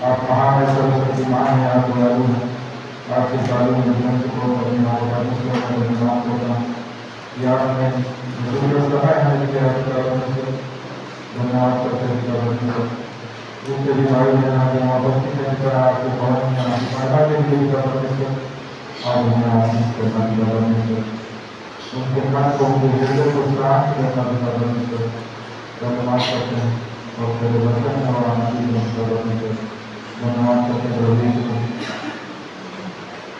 आप महान है, सरस्वती महान है, आप दयालु हैं। आपके चालू निर्बंध को परिणाम होगा याद में जरूरत समय है कि धन्यवाद करते हैं। दूसरे भाई बहन आगे वापस की आपके भवन में पढ़ा के लिए और हमें आशीष करना उनके मन को उनके हृदय को शांत करना धन्यवाद करते हैं और मेरे बचपन में और आनंद धन्यवाद करते हैं रवि को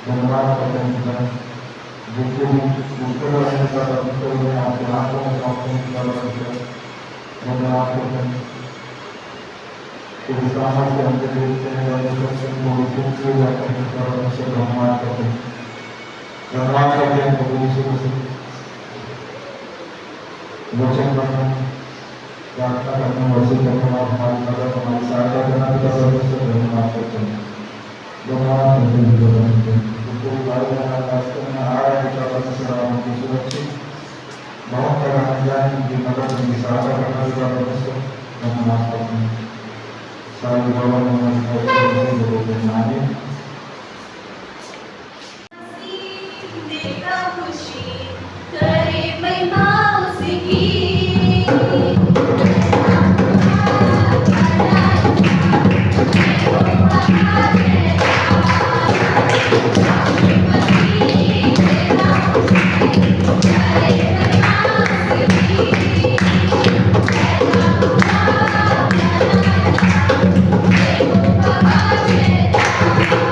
धन्यवाद करते हैं जिनके भी दूसरे वर्ष का परमेश्वर में आपके हाथों में सौंपने धन्यवाद करते हैं कि सामर्थ्य हमसे देखते हैं धन्यवाद करते हैं धन्यवाद करते हैं वचन करना प्रार्थना करना वसूल करना और हमारी मदद हमारी सहायता करना भी धन्यवाद करते हैं धन्यवाद करते हैं पूरी भारत में रास्ते में आ रहे हैं उनकी सुरक्षित बहुत कराना जाए उनकी मदद उनकी सहायता करना भी धन्यवाद करते हैं सारी भवन Thank you.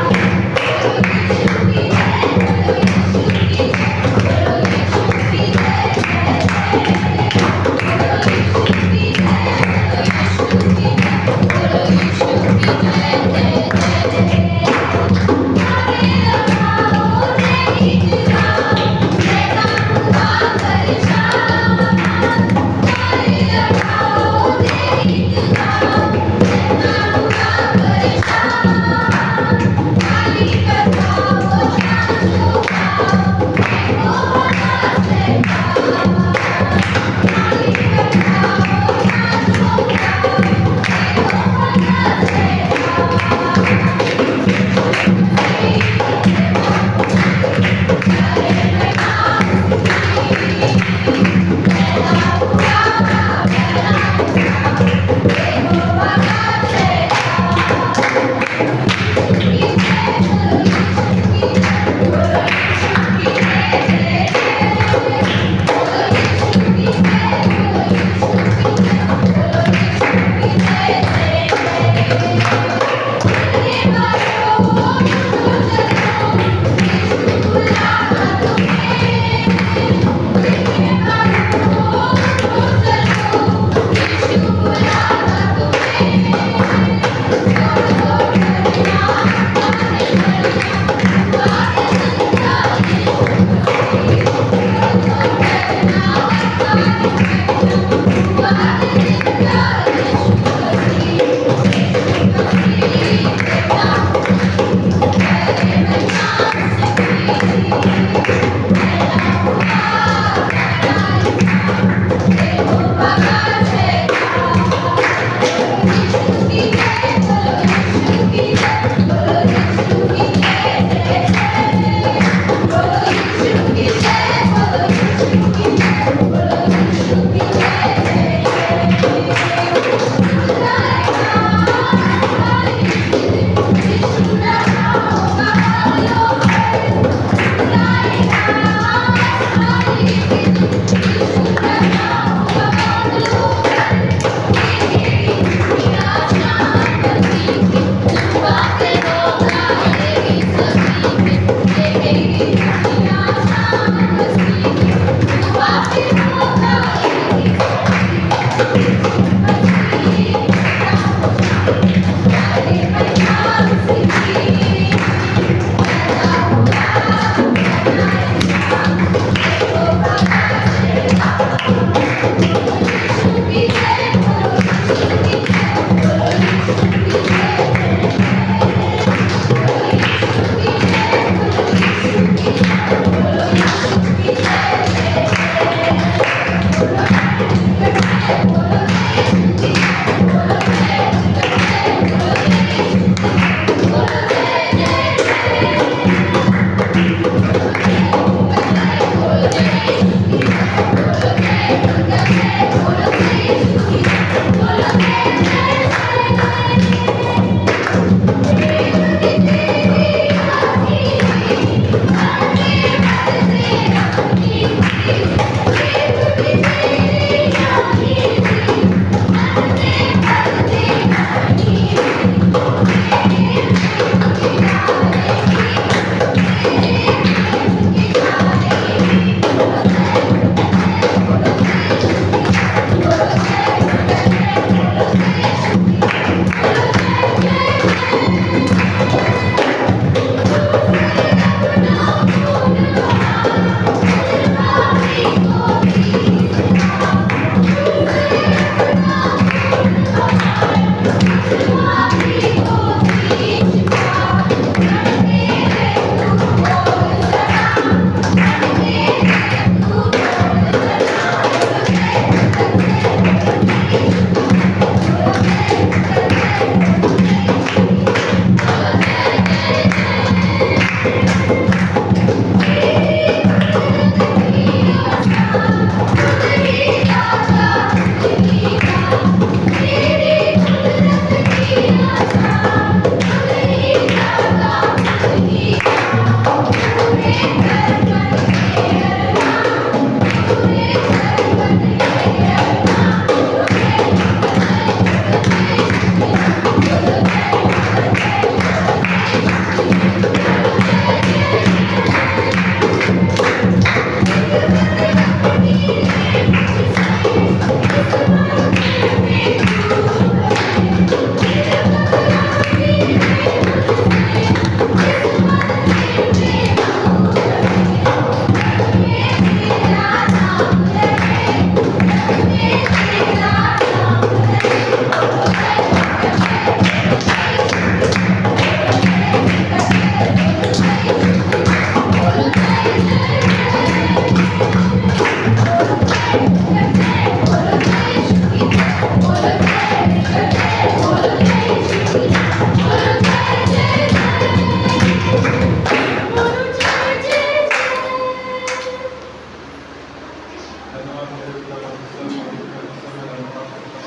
धन्यवाद मेरे पिता परमेश्वर परमेश्वर में धन्यवाद करता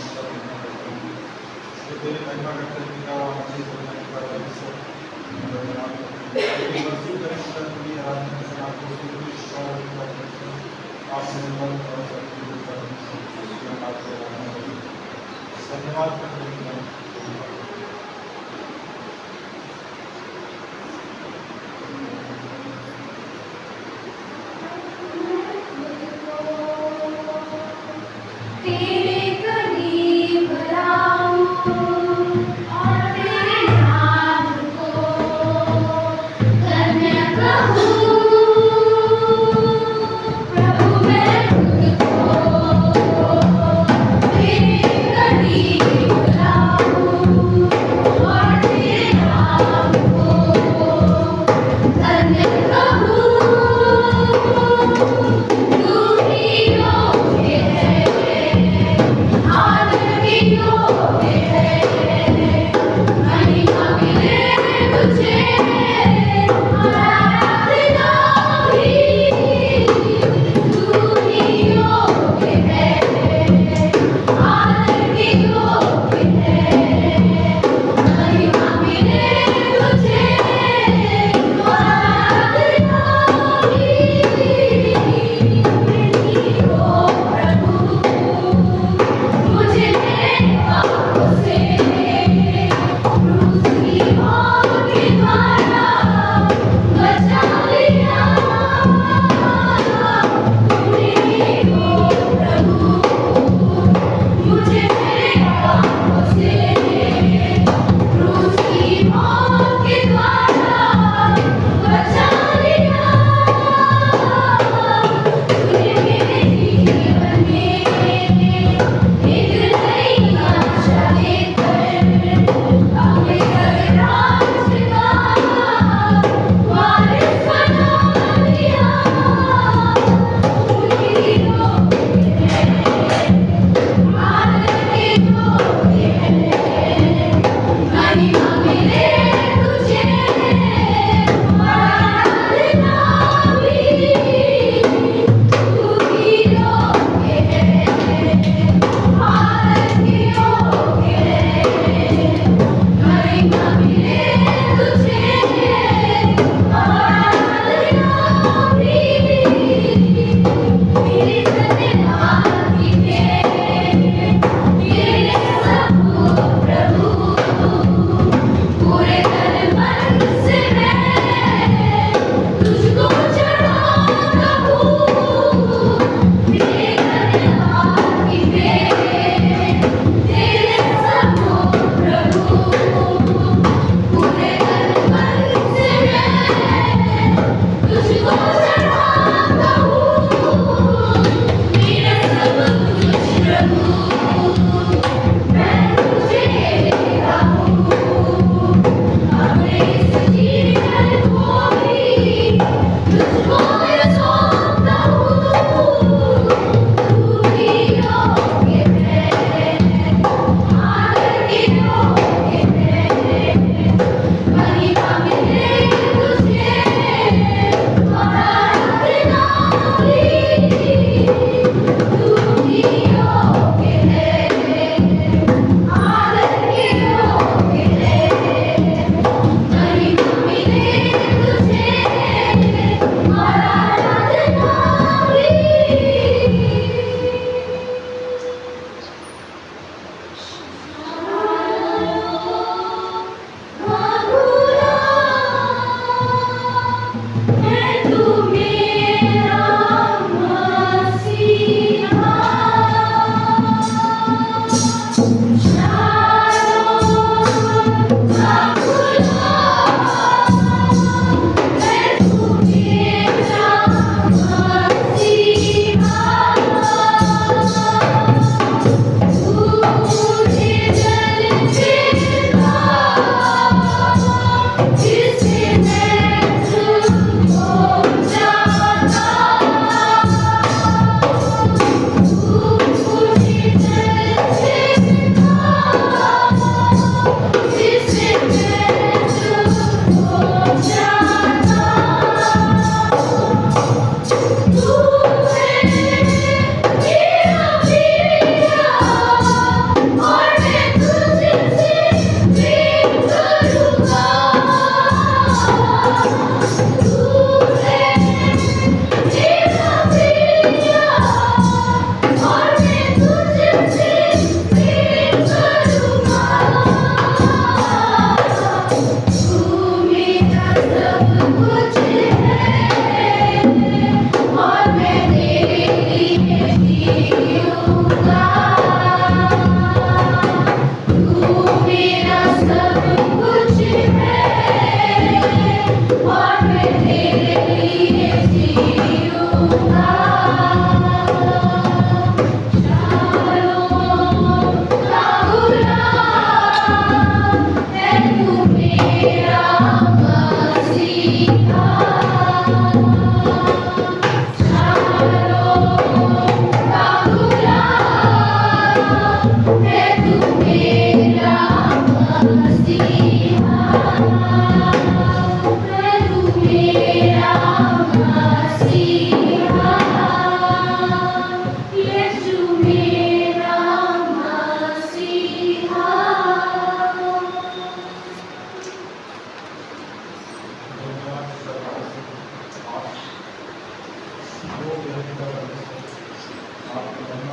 हूँ सर तेरी महिमा करते हैं पिता मसीह करने का परमेश्वर धन्यवाद करते हैं तेरी मसीह करें पिता तेरी आराधना करें आपको सुखी शिक्षा और परमेश्वर आपने मन और शक्ति देता परमेश्वर आपको आराधना करें धन्यवाद करते हैं पिता तेरे करीब लाऊं और तेरे नाम को धन्य कहूँ प्रभु मैं तुझको तेरे करीब लाऊं और तेरे नाम को धन्य कहूँ तू ही योग्य है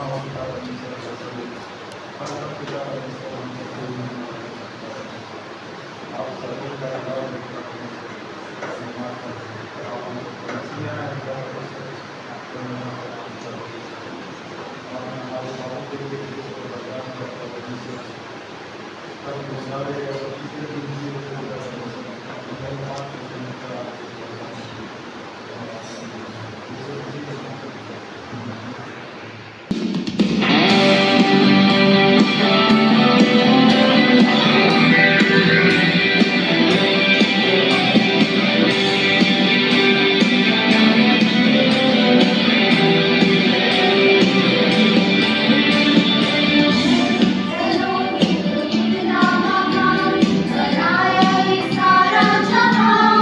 और पिता परमेश्वर का स्वरूप परम पिता परमेश्वर हमसे कोई नहीं आप सभी का और पिता परमेश्वर सम्मान करते आप हमको मसीहा है पिता परमेश्वर और हमारे बाबू के लिए को बलिदान करता परमेश्वर तब वो सारे और तीसरे दिन की पूजा परमेश्वर धन्यवाद करते हैं चलो इतना महान बनाया ये सारा जहां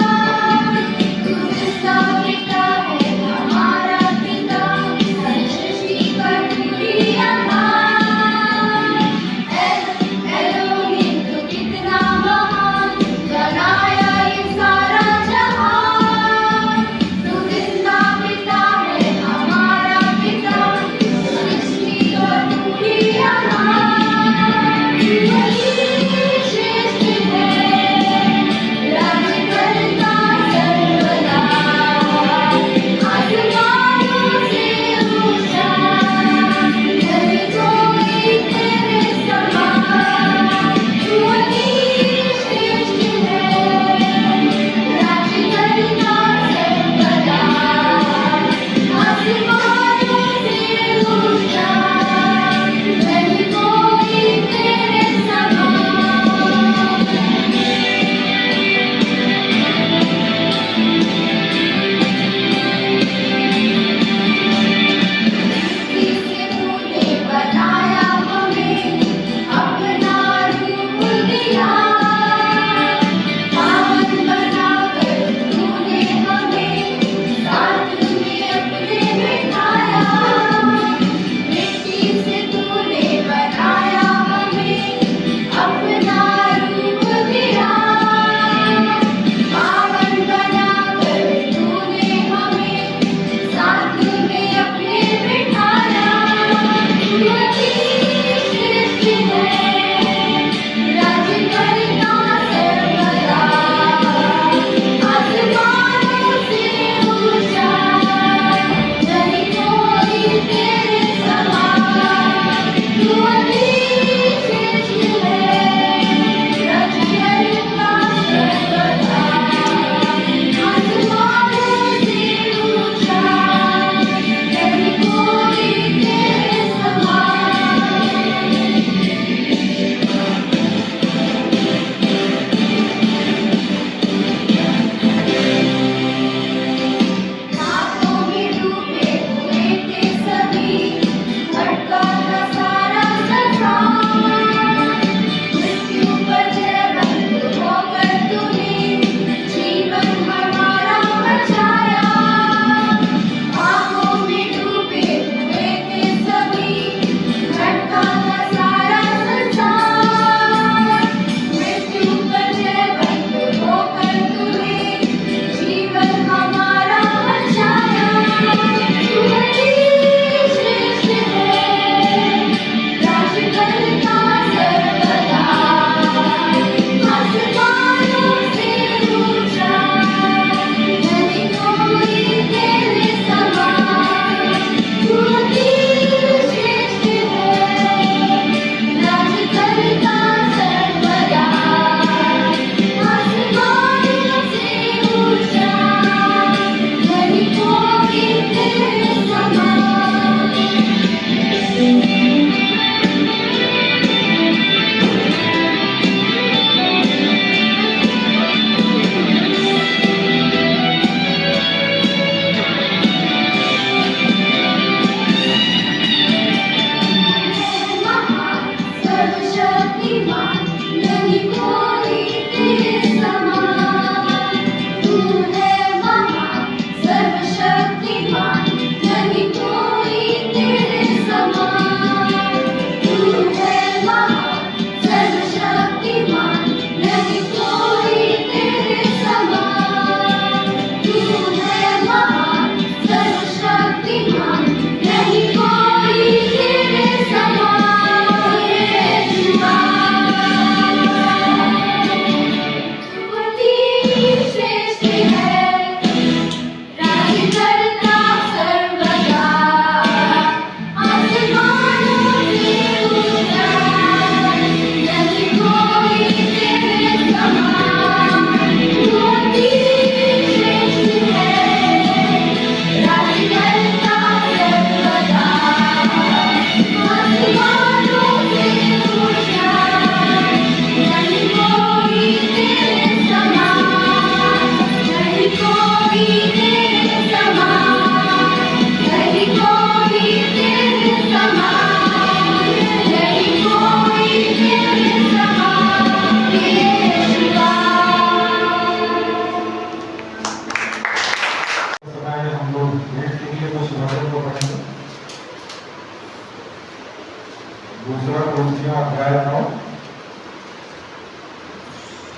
दूसरा कुर्सियाँ अध्याय 9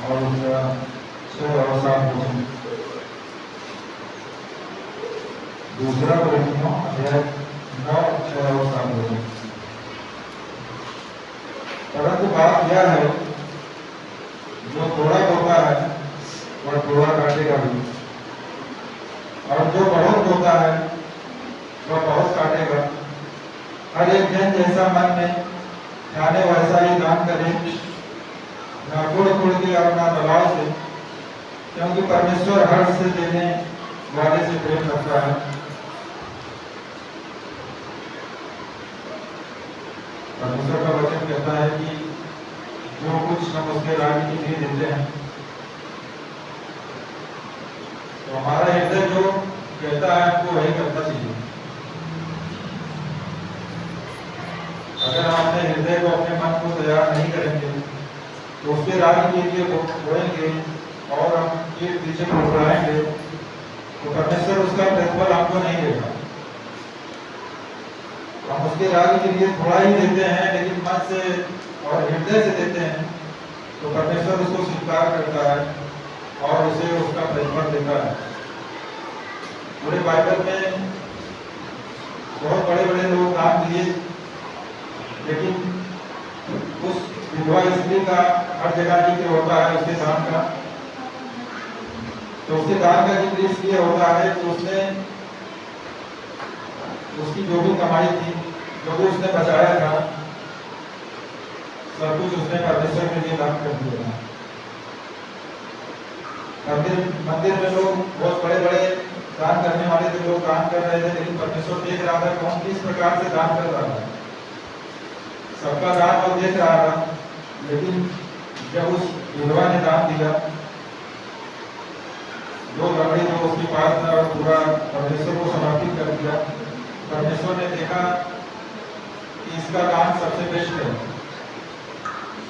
और उसका 6 और 7 वचन। दूसरा कुर्सियाँ अध्याय 9 6 और 7 वचन। परंतु बात यह है, जो थोड़ा बोता है वह थोड़ा काटेगा भी, और जो बहुत बोता है वह बहुत काटेगा। हर एक जन जैसा मन में ठाने वैसा ही दान करे, न कुड़ के और न दबाव से, क्योंकि परमेश्वर हर्ष से देने वाले से प्रेम करता है। परमेश्वर का वचन कहता है कि जो कुछ हम उसके राज्य के लिए देते हैं, तो हमारा हृदय जो कहता है हमको वही करना चाहिए। अगर हम अपने हृदय को, अपने मन को तैयार नहीं करेंगे तो उसके राज्य के लिए बोएंगे और हम पीठ पीछे मुस्कुराएंगे, तो परमेश्वर उसका प्रतिफल हमको नहीं देगा। हम उसके राज्य के लिए थोड़ा ही देते हैं, लेकिन मन से और हृदय से देते हैं, तो परमेश्वर उसको स्वीकार करता है और उसे उसका प्रतिफल देता है। पूरे बाइबल में बहुत बड़े बड़े लोग दान दिए, लेकिन उस विधवा स्त्री का हर जगह जिक्र होता है उसके दान का। तो उसके दान का जिक्र इसलिए होता है कि उसने उसकी जो भी कमाई थी, जो भी उसने बचाया था, सब कुछ उसने परमेश्वर के लिए दान कर दिया था। मंदिर में लोग बहुत बड़े बड़े दान करने वाले थे, लोग दान कर रहे थे, लेकिन परमेश्वर देख रहा था कौन किस प्रकार से दान कर रहा था। सबका दान वो देख रहा था, लेकिन जब उस विधवा ने दान दिया, जो लकड़ी जो उसके पास था और पूरा परमेश्वर को समर्पित कर दिया, परमेश्वर ने देखा कि इसका दान सबसे बेस्ट है,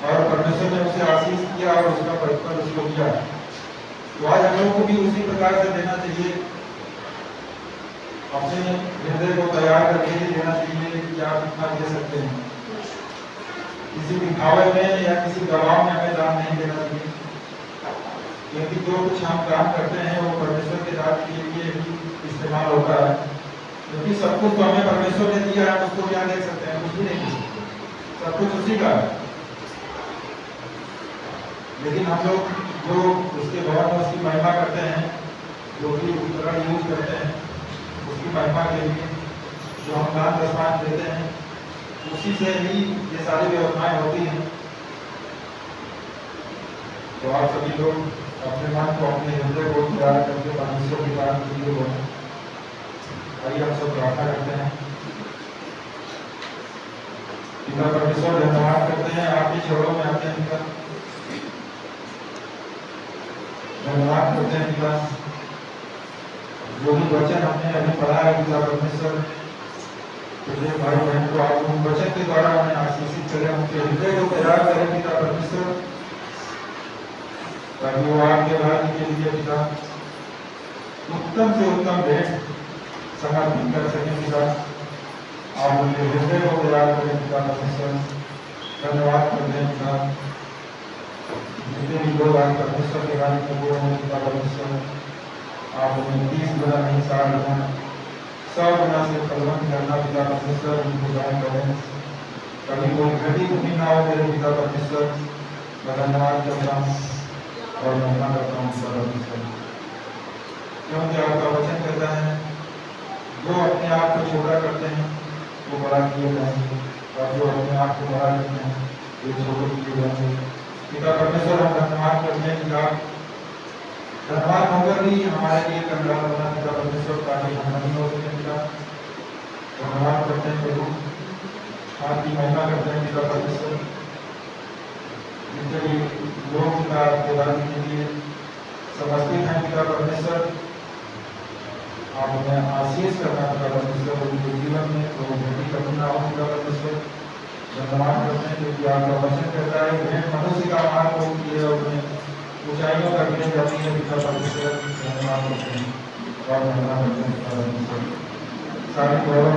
और परमेश्वर ने उसे आशीष किया और उसका प्रतिफल उसको दिया। तो आज हम लोगों को भी उसी प्रकार से देना चाहिए, अपने हृदय को तैयार करके ही देना चाहिए कि आप कितना दे सकते हैं। किसी दिखावे में या किसी दबाव में हमें दान नहीं देना चाहिए, क्योंकि जो कुछ हम काम करते हैं वो परमेश्वर के राज्य के लिए ही इस्तेमाल होता है। क्योंकि सब कुछ तो हमें परमेश्वर ने दिया है, उसको क्या दे सकते हैं? कुछ भी नहीं दे सकते, सब कुछ उसी का है। लेकिन हम लोग जो उसके भवन में उसकी महिमा करते हैं, जो भी उपकरण यूज करते हैं उसकी महिमा के लिए, जो हम दान दशमान देते हैं, उसी से ही ये सारी व्यवस्थाएं होती हैं। तो आप सभी लोग अपने मन को, अपने हृदय को तैयार करके परमेश्वर की बात के लिए बोलें। आइए हम सब प्रार्थना करते हैं। पिता परमेश्वर, धन्यवाद करते हैं आपके चरणों में आते हैं पिता, धन्यवाद करते हैं पिता, जो भी वचन हमने अभी पढ़ा है पिता परमेश्वर, मुझे भाई बहन को आप उन वचन के द्वारा हमें आशीषित करें, उनके हृदय को तैयार करें पिता परमेश्वर, ताकि वो आपके राज्य के लिए पिता उत्तम से उत्तम भेंट समर्पित कर सकें पिता। आप उनके हृदय को तैयार करें पिता परमेश्वर। धन्यवाद करते हैं पिता, जितने भी लोग आज परमेश्वर के राज्य में बोल रहे पिता परमेश्वर, आप उन्हें 30 गुना नहीं 60 गुना 100 गुना से फलवंत करना पिता परमेश्वर, उनको दान करें। कभी कोई घटी दुखी ना हो मेरे पिता परमेश्वर। मैं धन्यवाद करता हूँ और महिमा करता हूँ पिता परमेश्वर, क्योंकि आपका वचन कहता है जो अपने आप को छोटा करते हैं वो बड़ा किए जाएंगे, और जो अपने आप को बड़ा करते हैं वो छोटे किए जाएंगे। पिता परमेश्वर, हम धन्यवाद करते हैं कि आप धन्यवाद होकर भी हमारे लिए कंगाल बना पिता परमेश्वर, ताकि हम नहीं हो सके पिता। धन्यवाद करते हैं प्रभु, आपकी महिमा करते हैं पिता परमेश्वर। जितने भी लोग पिता आपके राज्य के लिए समर्पित हैं पिता परमेश्वर, आप उन्हें आशीष करना पिता परमेश्वर, उनके जीवन में तो भेटी कमी ना हो पिता परमेश्वर। धन्यवाद करते हैं क्योंकि आपका वचन कहता है भेंट मनुष्य का मार्ग होती है और उन्हें ऊंचाइयों तक ले जाती है पिता परमेश्वर। धन्यवाद करते हैं और धन्यवाद करते हैं पिता परमेश्वर। सारी गौरव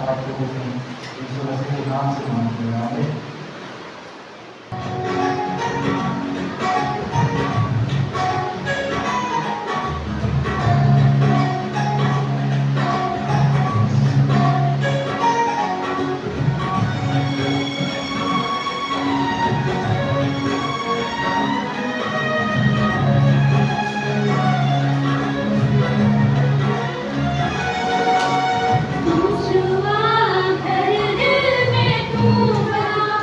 आपको देते हैं, यीशु मसीह नाम से मांगते हैं आमीन। खुशवा कर दिल में तू बना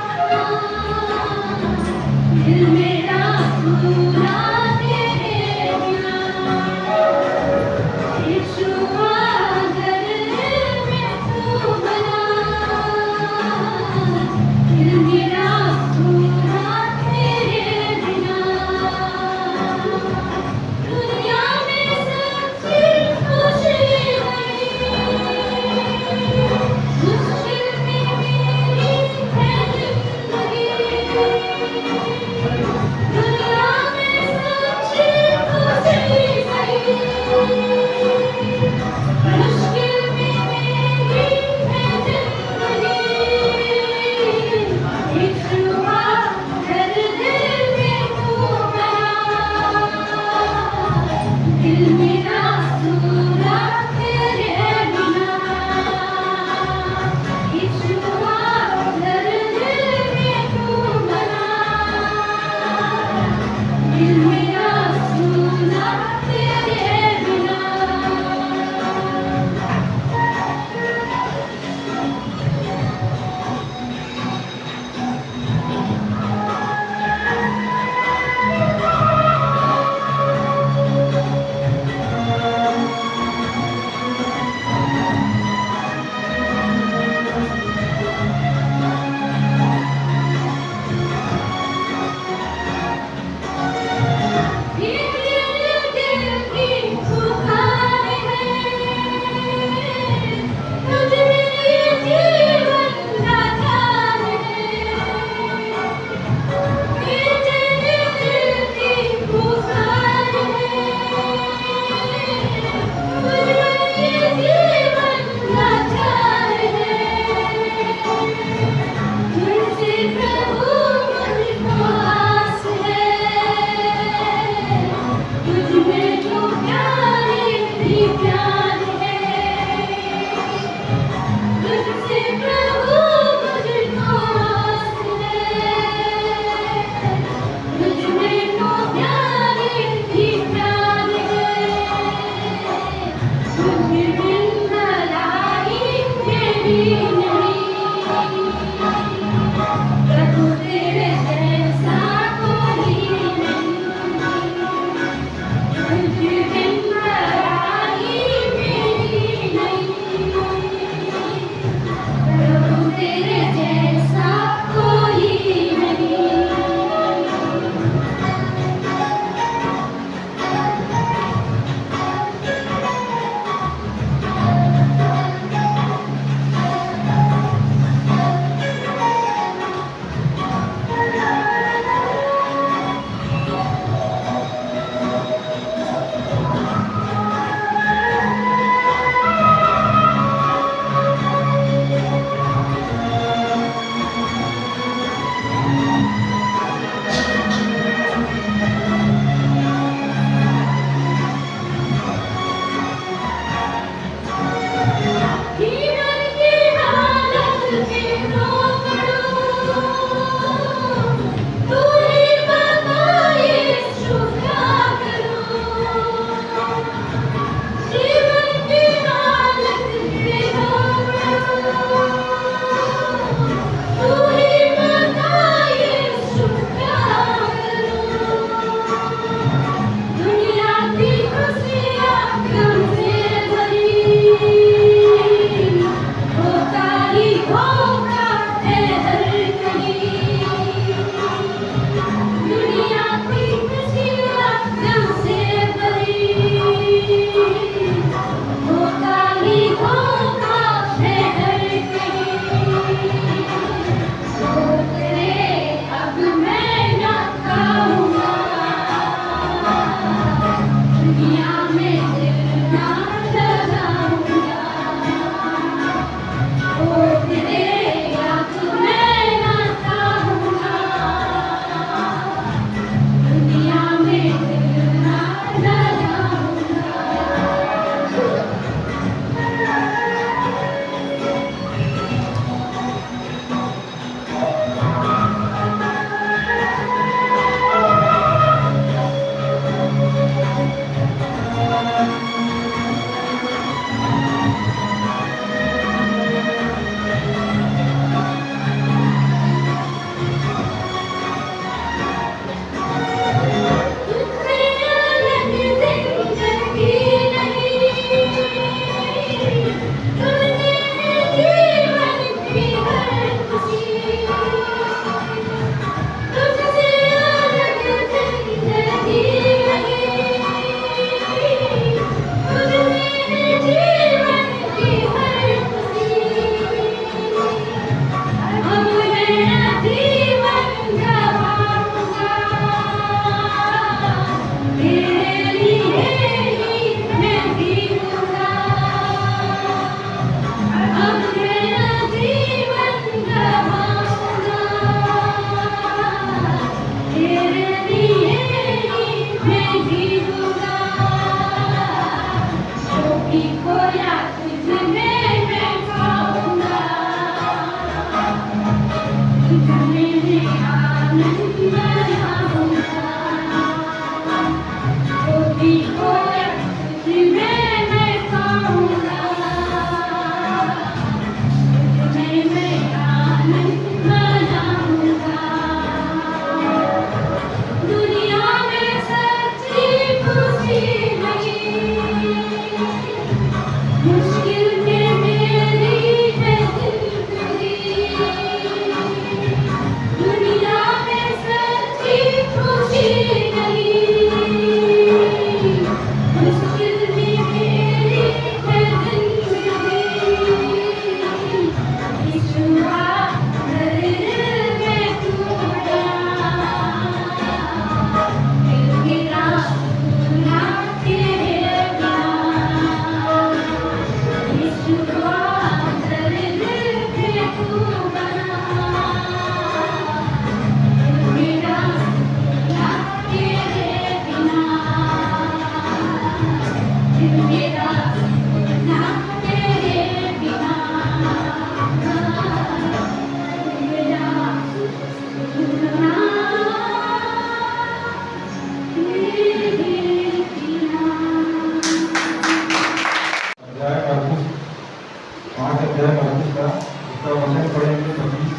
वचन पढ़ेंगे 25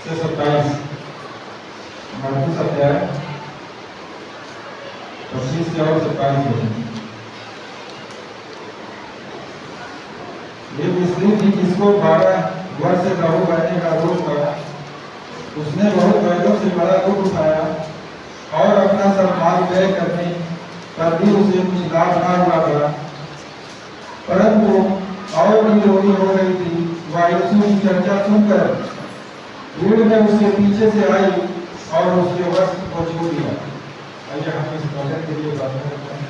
से 27। मरकुस अध्याय 25 से और 27 वचन। एक स्त्री थी जिसको 12 वर्ष से लहू बहने का रोग था। उसने बहुत वैद्यों से बड़ा दुख उठाया और अपना सब माल व्यय करने पर भी उसे कुछ लाभ ना हुआ था। परंतु और भी रोगी हो गई थी। वह यीशु की चर्चा सुनकर भीड़ में उसके पीछे से आई और उसके वस्त्र को छू लिया। आइए हम इस वचन के लिए प्रार्थना करते हैं।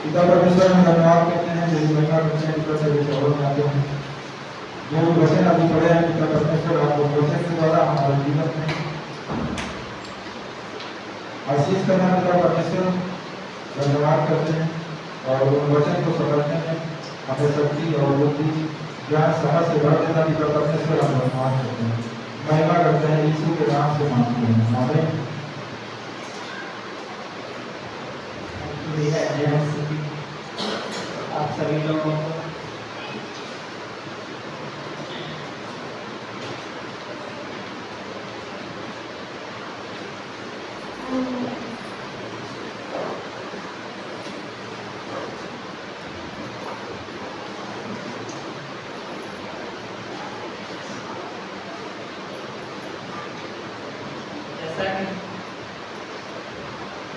पिता परमेश्वर, हम धन्यवाद करते हैं जो महिमा करते हैं ईश्वर से विचारों में आते हैं। जो वचन अभी पढ़े हैं पिता परमेश्वर, आप वचन के द्वारा हमारे जीवन में आशीष करना पिता परमेश्वर धन्यवाद करते हैं और उन वचन को समझने में हमें शक्ति और बुद्धि ज्ञान समझ से भर देना पिता परमेश्वर हम धन्यवाद करते हैं। महिमा करते हैं यीशु के नाम से मांगते हैं, आमीन। आप सभी लोगों को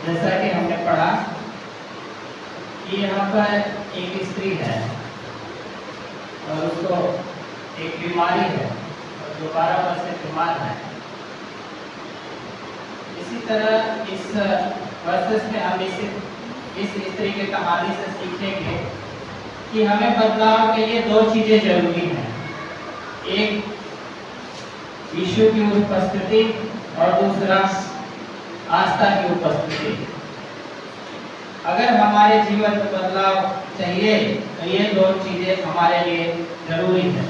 जैसा कि हमने पढ़ा कि यहाँ पर एक स्त्री है और उसको एक बीमारी है और जो 12 वर्ष से बीमार है। इसी तरह इस वर्ष में हम इस स्त्री की कहानी से सीखेंगे कि हमें बदलाव के लिए 2 चीजें जरूरी हैं। एक यीशु की उपस्थिति और दूसरा आस्था की उपस्थिति। अगर हमारे जीवन में बदलाव चाहिए तो ये 2 चीजें हमारे लिए जरूरी है।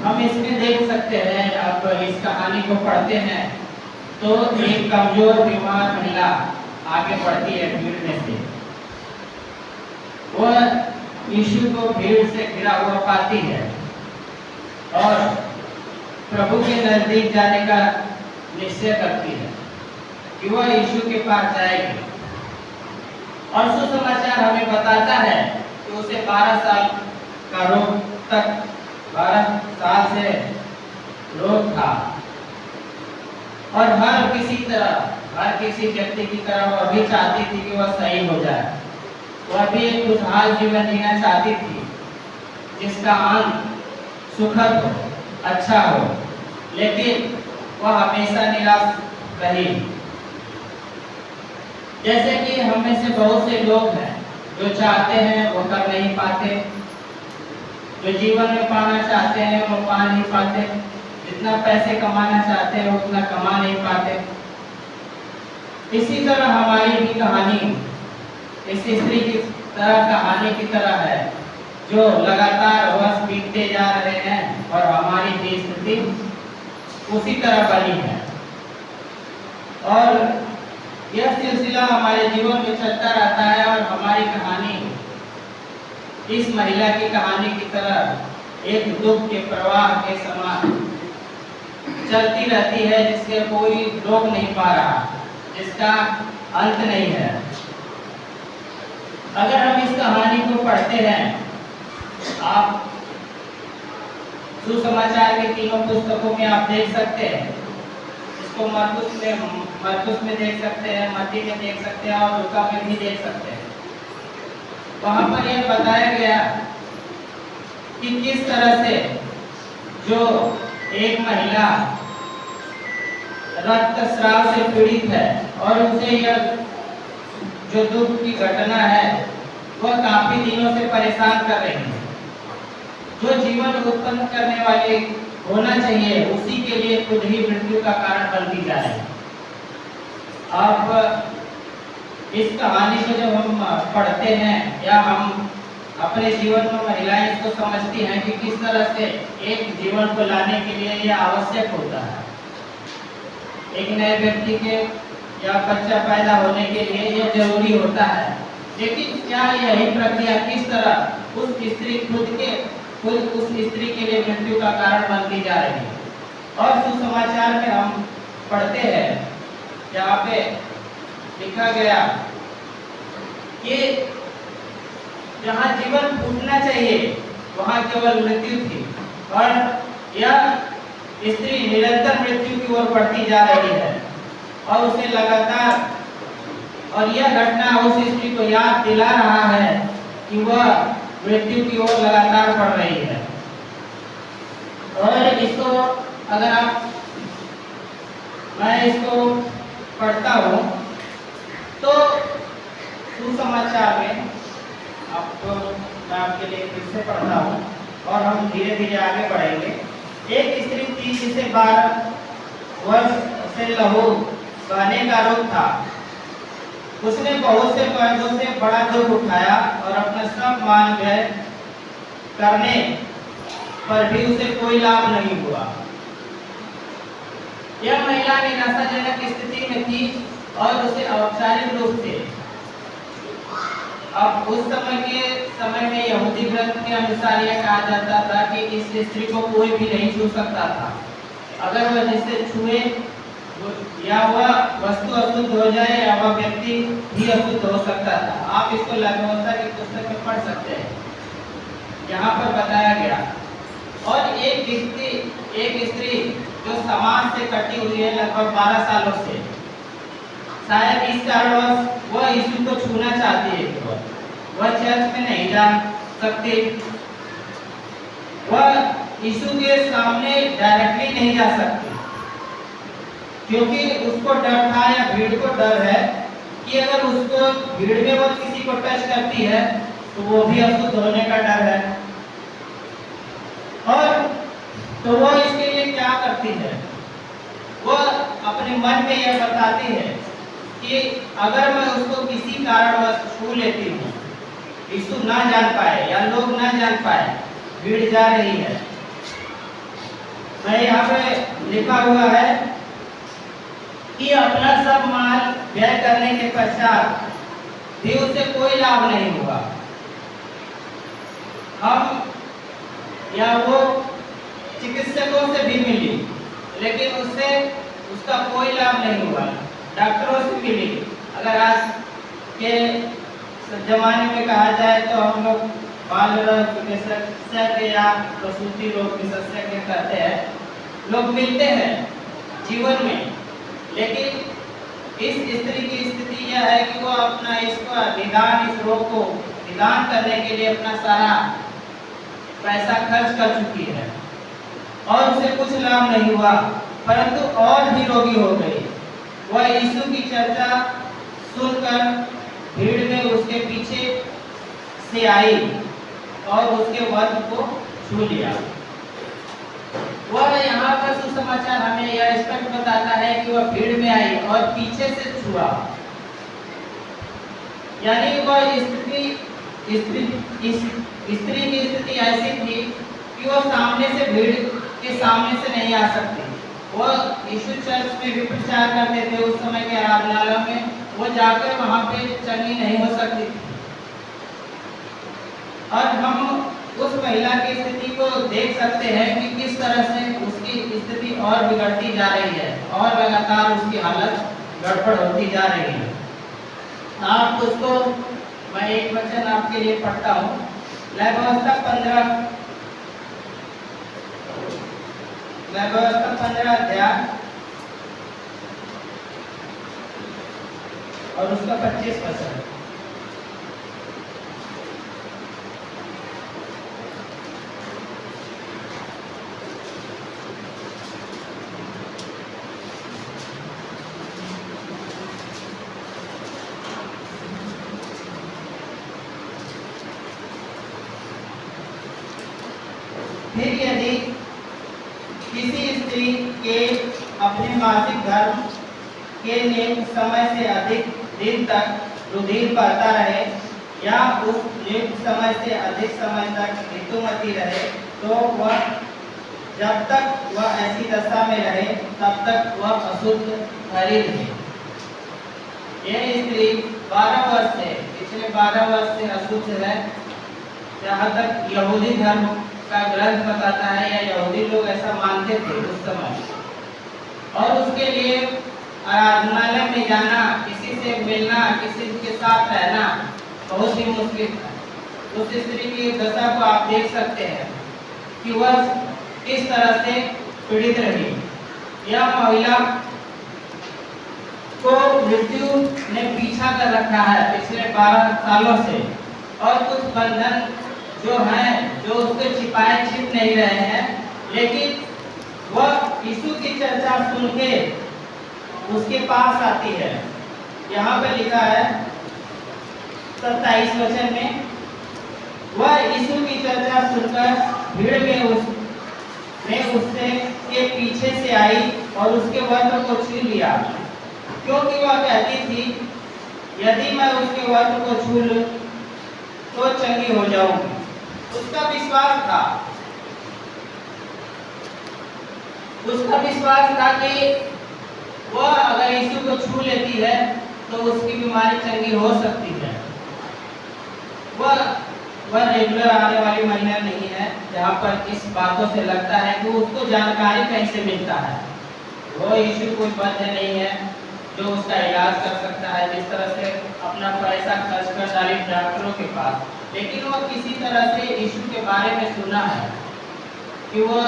हम इसमें देख सकते हैं, अब इस कहानी को पढ़ते हैं तो एक कमजोर बीमार महिला आगे बढ़ती है भीड़ में से। वह यीशु को भीड़ से घिरा हुआ पाती है और प्रभु के नजदीक जाने का निश्चय करती है कि वह यीशु के पास जाएगी। और सुसमाचार हमें बताता है कि उसे 12 साल का रोग तक 12 साल से रोग था और हर किसी व्यक्ति की तरह वह भी चाहती थी कि वह सही हो जाए। वह भी एक खुशहाल जीवन जीना चाहती थी जिसका अंत सुखद हो, अच्छा हो, लेकिन वह हमेशा निराश रही। जैसे कि हम में से बहुत से लोग हैं जो चाहते हैं वो कर नहीं पाते, जो जीवन में पाना चाहते हैं वो पा नहीं पाते, जितना पैसे कमाना चाहते हैं उतना कमा नहीं पाते। इसी तरह हमारी भी कहानी इस स्त्री की तरह कहानी की तरह है जो लगातार वर्ष बीतते जा रहे हैं और हमारी भी स्थिति उसी तरह बनी है। और यह सिलसिला हमारे जीवन में चलता रहता है और हमारी कहानी इस महिला की कहानी की तरह एक दुख के प्रवाह के समान चलती रहती है जिसके कोई रोक नहीं पा रहा, जिसका अंत नहीं है। अगर हम इस कहानी को पढ़ते हैं, आप सुसमाचार के 3 पुस्तकों में आप देख सकते हैं। इसको मरकुस में देख सकते हैं, मत्ती में देख सकते हैं और लूका में भी देख सकते हैं। वहां पर यह बताया गया कि किस तरह से जो एक महिला रक्तस्राव से पीड़ित है और उसे यह जो दुख की घटना है वह काफी दिनों से परेशान कर रही है। जो जीवन उत्पन्न करने वाले होना चाहिए उसी के लिए खुद ही मृत्यु का कारण बनती जा रही है। अब इस कहानी को जब हम पढ़ते हैं या हम अपने जीवन में महिलाएं इसको समझती हैं कि किस तरह से एक जीवन को लाने के लिए यह आवश्यक होता है। एक नए व्यक्ति के या बच्चा पैदा होने के लिए यह जरूरी होता है, लेकिन क्या यही प्रक्रिया किस तरह उस स्त्री खुद के खुद उस स्त्री के लिए मृत्यु का कारण बनती जा रही है। और सुसमाचार में हम पढ़ते हैं, यहाँ पे लिखा गया कि जहाँ जीवन फूटना चाहिए वहाँ केवल मृत्यु थी, और यह स्त्री निरंतर मृत्यु की ओर बढ़ती जा रही है। और उसे लगातार, और यह घटना उस स्त्री को याद दिला रहा है कि वह मृत्यु की ओर लगातार बढ़ रही है। और इसको अगर मैं इसको पढ़ता हूँ तो सुसमाचार में मैं आपके लिए फिर से पढ़ता हूँ और हम धीरे धीरे आगे बढ़ेंगे। एक स्त्री थी जिसे 12 वर्ष से लहू बहने का रोग था। उसने बहुत से कर्जों से बड़ा दुख उठाया और अपना सब माल व्यय करने पर भी उसे कोई लाभ नहीं हुआ। यह महिला निराशाजनक स्थिति में थी और उसे औपचारिक रूप से, अब उस समय में यहूदी ग्रंथ के अनुसार यह कहा जाता था कि इस स्त्री को कोई भी नहीं छू सकता था। अगर वह जिसे छुए या वह वस्तु अशुद्ध हो जाए या वह व्यक्ति भी अशुद्ध हो सकता था। आप इसको लघुवस्था की पुस्तक में पढ़ सकते हैं, यहाँ पर बताया गया। और एक स्त्री जो समाज से कटी हुई है लगभग 12 सालों से, शायद इस कारणवश वह यीशु को छूना चाहती है। वह चर्च में नहीं जा सकती, वह यीशु के सामने डायरेक्टली नहीं जा सकती, क्योंकि उसको डर था या भीड़ को डर है कि अगर उसको भीड़ में वो किसी को टच करती है तो वो भी अशुद्ध होने का डर है। और तो वो इसके लिए क्या करती है, वो अपने मन में यह बताती है कि अगर मैं उसको किसी कारणवश छू लेती हूँ, यीशु ना जान पाए या लोग ना जान पाए, भीड़ जा रही है। मैं यहाँ पे लिखा हुआ है कि अपना सब माल व्यय करने के पश्चात भी उसे कोई लाभ नहीं हुआ। हम या वो चिकित्सकों से भी मिली, लेकिन उससे उसका कोई लाभ नहीं हुआ। डॉक्टरों से मिली, अगर आज के जमाने में कहा जाए तो हम लोग बाल रोग विशेषज्ञ या प्रसूति रोग विशेषज्ञ कहते हैं, लोग मिलते हैं जीवन में। लेकिन इस स्त्री की स्थिति यह है कि वो अपना इसका निदान, इस रोग को निदान करने के लिए अपना सारा पैसा खर्च कर चुकी है और उसे कुछ लाभ नहीं हुआ, परंतु और भी रोगी हो गई। वह यीशु की चर्चा सुनकर भीड़ में उसके पीछे से आई और उसके वस्त्र को छू लिया। वह यहाँ पर सुसमाचार हमें यह स्पष्ट बताता है कि वह भीड़ में आई और पीछे से छुआ, यानी वह स्त्री की स्थिति ऐसी थी कि वह सामने से, भीड़ के सामने से नहीं आ सकती। वह यीशु चर्च में भी प्रचार करते थे उस समय के आराधनालय में, वो जाकर वहाँ पे चंगी नहीं हो सकती थी। और हम उस महिला की स्थिति को देख सकते हैं कि किस तरह से उसकी स्थिति और बिगड़ती जा रही है और लगातार उसकी हालत गड़बड़ होती जा रही है। आप उसको, मैं एक वचन आपके लिए पढ़ता हूँ, लयव्यवस्था 15 अध्याय और उसका 25 वचन। फिर यदि किसी स्त्री के अपने मासिक धर्म के नियुक्त समय से अधिक दिन तक रुधिर बहता रहे या उस नियुक्त समय से अधिक समय तक ऋतुमती रहे, तो वह, जब तक वह ऐसी दशा में रहे तब तक वह अशुद्ध ठहरी रहे। यह स्त्री 12 वर्ष से, पिछले 12 वर्ष से अशुद्ध है, जहाँ तक यहूदी धर्म का ग्रंथ बताता है या यहूदी लोग ऐसा मानते थे उस समय। और उसके लिए आराधनालय में जाना, किसी से मिलना, किसी के साथ रहना बहुत ही मुश्किल था। उस स्त्री की दशा को आप देख सकते हैं कि वह किस तरह से पीड़ित रही। यह महिला को मृत्यु ने पीछा कर रखा है पिछले 12 सालों से, और कुछ बंधन जो हैं जो उसके छिपाए छिप नहीं रहे हैं, लेकिन वह यीशु की चर्चा सुन के उसके पास आती है। यहाँ पे लिखा है 27 वचन में, वह यीशु की चर्चा सुनकर भीड़ में उससे के पीछे से आई और उसके वस्त्र को छू लिया, क्योंकि वह कहती थी, यदि मैं उसके वस्त्र को छू लूं तो चंगी हो जाऊंगी। उसका विश्वास था कि वह अगर यीशु को छू लेती है तो उसकी बीमारी चंगी हो सकती है। वह रेगुलर आने वाली महिला नहीं है, जहाँ पर इस बातों से लगता है कि उसको जानकारी कहीं से मिलता है। वो यीशु कोई वैद्य नहीं है जो उसका इलाज कर सकता है, जिस तरह से अपना पैसा खर्च कर डाली डॉक्टरों के पास, लेकिन वह किसी तरह से यीशु के बारे में सुना है कि वह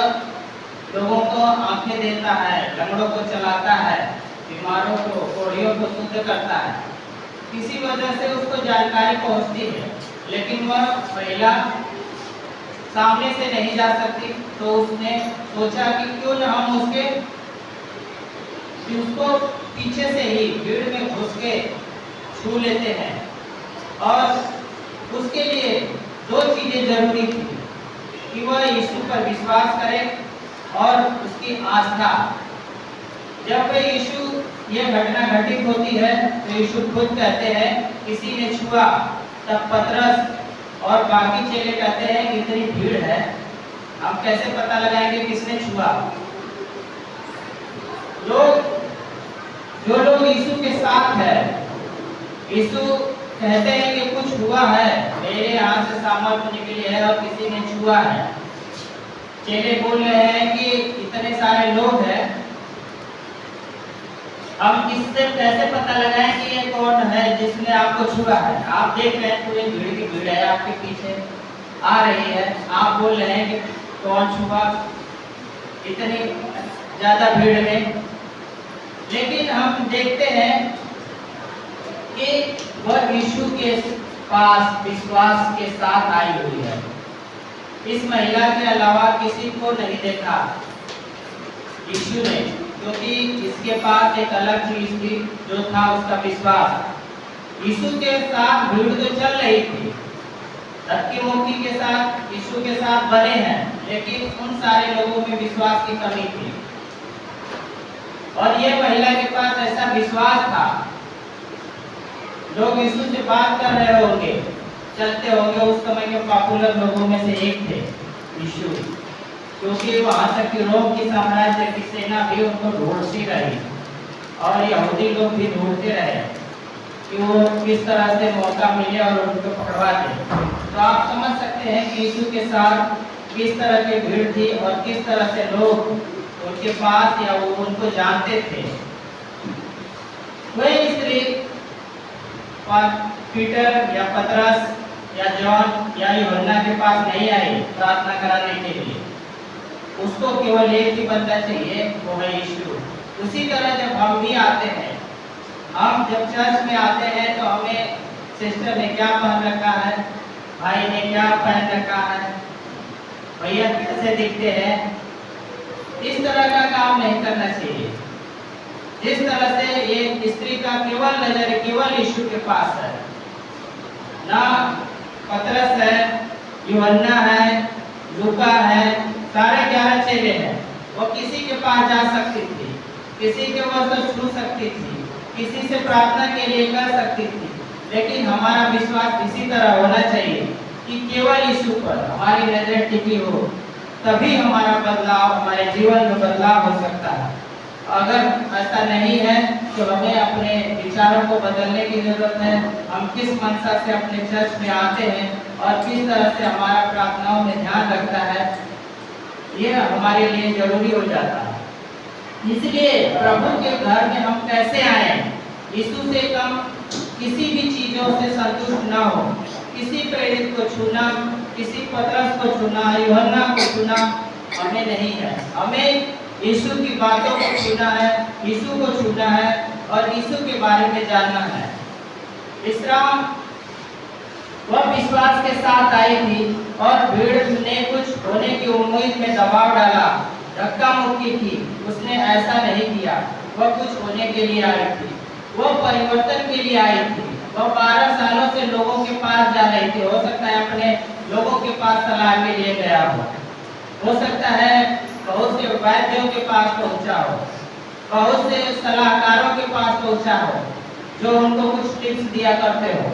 लोगों को आंखें देता है, लंगड़ों को चलाता है, बीमारों को, कोढ़ियों को शुद्ध करता है। किसी वजह से उसको जानकारी पहुंचती है, लेकिन वह महिला सामने से नहीं जा सकती, तो उसने सोचा कि क्यों न हम उसको पीछे से ही भीड़ में घुस के छू लेते हैं। और उसके लिए 2 चीजें जरूरी थी कि वह यीशु पर विश्वास करे और उसकी आस्था। जब वे यीशु ये घटना घटित होती है तो यीशु खुद कहते हैं किसी ने छुआ, तब पतरस और बाकी चेले कहते हैं कि इतनी भीड़ है, हम कैसे पता लगाएंगे किसने छुआ। जो लोग यीशु के साथ है, यीशु कहते हैं कि कुछ हुआ है, मेरे हाथ से सामर्थ निकली है और किसी ने छुआ है। चेले बोल रहे हैं कि इतने सारे लोग हैं, हम किससे कैसे पता लगाएं कि ये कौन है जिसने आपको छुआ है। आप देख रहे हैं पूरी भीड़ की भीड़ है आपके पीछे आ रही है, आप बोल रहे हैं कि कौन छुआ इतनी ज्यादा भीड़ में। लेकिन हम देखते हैं कि वह यीशु के पास विश्वास के साथ आई हुई है। इस महिला के अलावा किसी को नहीं देखा यीशु ने, क्योंकि इसके पास एक अलग चीज थी जो था उसका विश्वास। यीशु के साथ भीड़ तो चल रही थी, धक्की मुक्की के साथ यीशु के साथ बने हैं, लेकिन उन सारे लोगों में विश्वास की कमी थी। और ये महिला के पास ऐसा विश्वास था, लोग यीशु से बात कर रहे होंगे, चलते होंगे, उस समय के पॉपुलर लोगों में से एक थे यीशु, क्योंकि वहां तक कि रोम की साम्राज्य की सेना भी उनको ढूंढती रही और यहूदी लोग भी ढूंढते रहे कि वो किस तरह से मौका मिले और उनको पकड़वा दे। तो आप समझ सकते हैं कि यीशु के साथ किस तरह की भीड़ थी और किस तरह से लोग उनके पास या वो उनको जानते थे। वही स्त्री पीटर या पतरस या जॉन या यूहन्ना के पास नहीं आई प्रार्थना कराने के लिए, उसको केवल एक ही बंदा चाहिए, वो है यीशु। उसी तरह जब हम भी आते हैं, हम जब चर्च में आते हैं तो हमें सिस्टर ने क्या पहन रखा है, भाई ने क्या पहन रखा है, भैया कैसे दिखते हैं, इस तरह का काम नहीं करना चाहिए। जिस तरह से ये स्त्री का केवल नजर केवल यीशु के पास है, ना पतरस है, यूहन्ना है, लूका है, सारे 11 चेले हैं, वो किसी के पास जा सकती थी, किसी के वस्त्र छू सकती थी, किसी से प्रार्थना के लिए कर सकती थी, लेकिन हमारा विश्वास इसी तरह होना चाहिए कि केवल यीशु पर हमारी नजर टिकी हो, तभी हमारा बदलाव, हमारे जीवन में बदलाव हो सकता है। अगर ऐसा नहीं है कि हमें अपने विचारों को बदलने की जरूरत है। हम किस मंशा से अपने चर्च में आते हैं और किस तरह से हमारा प्रार्थनाओं में ध्यान रखता है, ये हमारे लिए जरूरी हो जाता है। इसलिए प्रभु के घर में हम कैसे आए, यीशु से कम किसी भी चीजों से संतुष्ट ना हो। किसी प्रेरित को छूना, किसी पतरस को छूना, यूहन्ना को छूना हमें नहीं है। हमें यीशु की बातों को छूना है, यीशु को छूना है और यीशु के बारे में जानना है। विश्राम वह विश्वास के साथ आई थी और भीड़ ने कुछ होने की उम्मीद में दबाव डाला, धक्का मुक्की की। उसने ऐसा नहीं किया। वह कुछ होने के लिए आई थी, वह परिवर्तन के लिए आई थी। वह 12 सालों से लोगों के पास जा रही थी। हो सकता है अपने लोगों के पास सलाह के लिए गया हो सकता है बहुत से वैद्यों के पास पहुंचा हो, बहुत से सलाहकारों के पास पहुंचा हो जो उनको कुछ टिप्स दिया करते हो।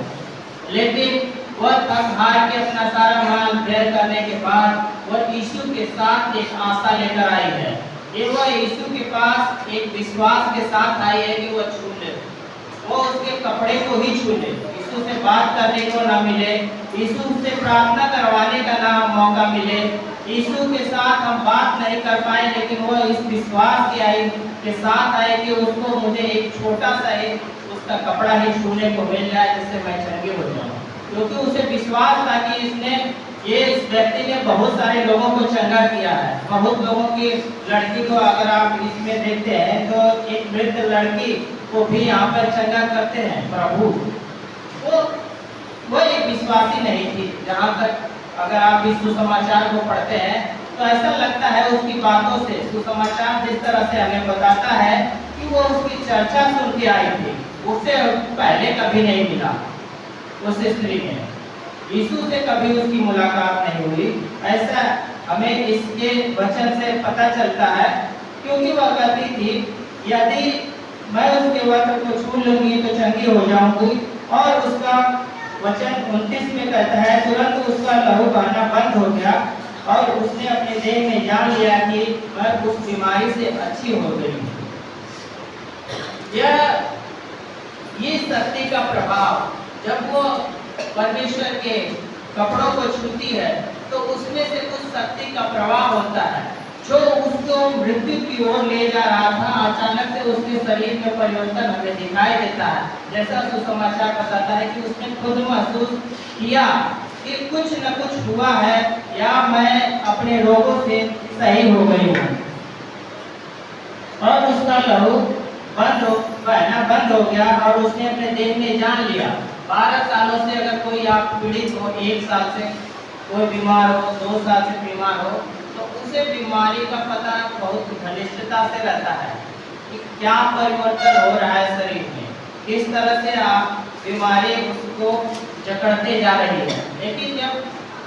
लेकिन वह थक हार के अपना सारा माल व्यय करने के बाद वह यीशु के साथ एक आशा लेकर आई है। ये वह यीशु के पास एक विश्वास के साथ आई है कि वह छू ले, वो उसके कपड़े को ही छू ले। यीशु से बात करने को ना मिले, यीशु से प्रार्थना करवाने का ना मौका मिले, यीशु के साथ हम बात नहीं कर पाए, लेकिन वो इस विश्वास के साथ आए कि उसको मुझे एक छोटा सा उसका कपड़ा ही छूने को मिल जाए जिससे मैं चंगे हो जाऊं। क्योंकि उसे विश्वास था कि इस व्यक्ति ने बहुत सारे लोगों को चंगा किया है। बहुत लोगों की लड़की को अगर आप इसमें देखते हैं तो एक वृद्ध लड़की को भी यहाँ पर चंगा करते हैं प्रभु। वो एक विश्वासी नहीं थी। जहाँ तक अगर आप इस सुसमाचार को पढ़ते हैं तो ऐसा लगता है उसकी बातों से, सुसमाचार जिस तरह से हमें बताता है कि वो उसकी चर्चा सुन के आई थी, उससे पहले कभी नहीं मिला उस स्त्री ने, यीशु से कभी उसकी मुलाकात नहीं हुई। ऐसा हमें इसके वचन से पता चलता है, क्योंकि वह कहती थी यदि मैं उसके वस्त्र को छू लूंगी तो चंगी हो जाऊंगी। और उसका वचन 29 में कहता है तुरंत उसका लहू बहना बंद हो गया और उसने अपने देह में जान लिया कि मैं उस बीमारी से अच्छी हो गई। ये शक्ति का प्रभाव, जब वो परमेश्वर के कपड़ों को छूती है तो उसमें से उस शक्ति का प्रभाव होता है जो उसको मृत्यु की ओर ले जा रहा था। अचानक से उसके शरीर में परिवर्तन हमें दिखाई देता है। जैसा सुसमाचार बताता है कि उसने खुद महसूस किया कि कुछ न कुछ हुआ है या मैं अपने रोगों से सही हो गई हूँ। और उसका लहू बहना बंद हो गया और उसने अपने देह में जान लिया। 12 सालों से अगर कोई आप पीड़ित हो, 1 साल से कोई बीमार हो, 2 साल से बीमार हो, तो उसे बीमारी का पता बहुत घनिष्ठता से रहता है कि क्या परिवर्तन हो रहा है शरीर में, किस तरह से आप बीमारी उसको जकड़ते जा रही है। लेकिन जब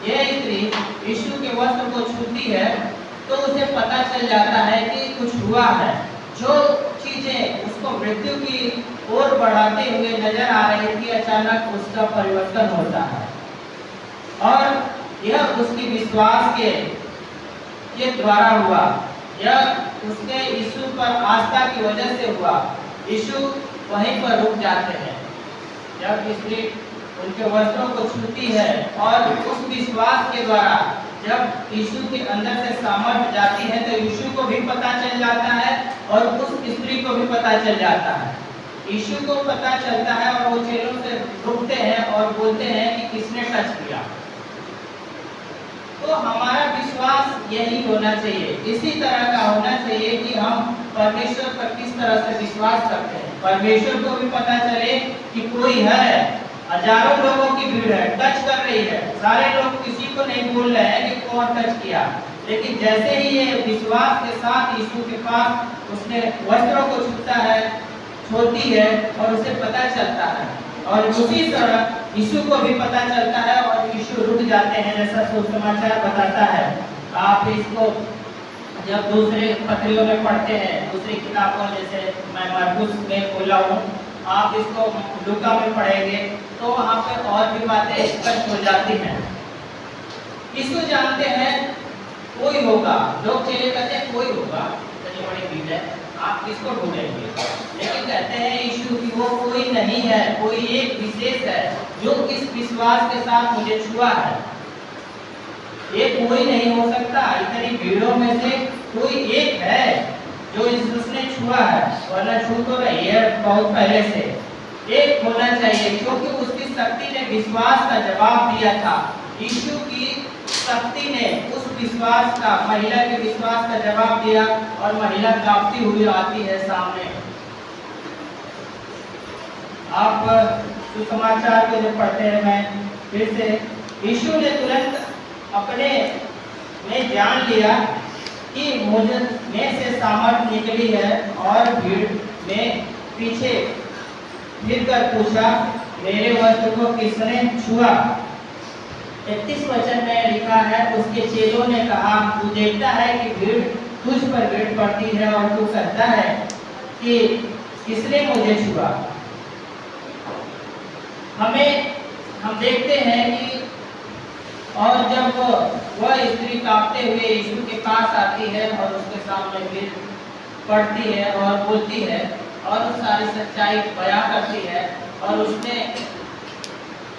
यह स्त्री यीशु के वस्त्र को छूती है तो उसे पता चल जाता है कि कुछ हुआ है। जो चीजें उसको मृत्यु की ओर बढ़ाते हुए नजर आ रही थी, अचानक उसका परिवर्तन होता है। और यह उसकी विश्वास के द्वारा हुआ, यह उसके यीशु पर आस्था की वजह से हुआ। यीशु वहीं पर रुक जाते हैं जब स्त्री उनके वस्त्रों को छूती है, और उस विश्वास के द्वारा जब यीशु के अंदर से सामर्थ जाती है तो यीशु को भी पता चल जाता है और उस स्त्री को भी पता चल जाता है। यीशु को पता चलता है और वो चेलों से रुकते हैं और बोलते हैं कि किसने टच किया। तो हमारा विश्वास यही होना चाहिए, इसी तरह का होना चाहिए कि हम परमेश्वर पर किस तरह से विश्वास करते हैं। परमेश्वर को भी पता चले कि कोई है, हजारों लोगों की भीड़ है, टच कर रही है, सारे लोग किसी को नहीं बोल रहे हैं कि कौन टच किया। लेकिन जैसे ही ये विश्वास के साथ यीशु के पास उसने वस्त्रों को छूता है, छोड़ती है और उसे पता चलता है, और उसी तरह यीशु को भी पता चलता है और यीशु रुक जाते हैं, जैसा सुसमाचार बताता है। आप इसको जब दूसरे पत्रियों में पढ़ते हैं, दूसरी किताबों, जैसे मैं मरकुस में बोला हूँ, आप इसको लूका में पढ़ेंगे तो वहाँ पे और भी बातें स्पष्ट हो जाती हैं। इसको जानते हैं कोई होगा, लोग चले कहते हैं कोई होगा, चलिए बड़ी भीड़ है, आप किसको ढूंढेंगे? लेकिन कहते हैं यीशु कि वो कोई नहीं है, कोई एक विशेष है जो इस विश्वास के साथ मुझे छुआ है। ये कोई नहीं हो सकता, इतनी भीड़ों में से कोई एक है जो उसने छुआ है, वरना छू तो रही है बहुत पहले से। एक होना चाहिए, क्योंकि उसकी शक्ति ने विश्वास का जवाब दिया था। यीशु की शक्ति ने उस विश्वास का, महिला के विश्वास का जवाब दिया और महिला कांपती हुई आती है सामने। आप सुसमाचार को जब पढ़ते हैं, मैं फिर से, यीशु ने तुरंत अपने में जान लिया कि मुझ में से सामर्थ निकली है और भीड़ में पीछे फिरकर पूछा, मेरे वस्त्र को किसने छुआ? 31 वचन में लिखा है, उसके चेलों ने कहा, तू देखता है कि भीड़ तुझ पर भीड़ पड़ती है और तू कहता है कि किसने मुझे छुआ? हम देखते हैं कि और जब वह स्त्री कांपते हुए यीशु के पास आती है और उसके सामने गिर पड़ती है और बोलती है और सारी सच्चाई बयां करती है, और उसने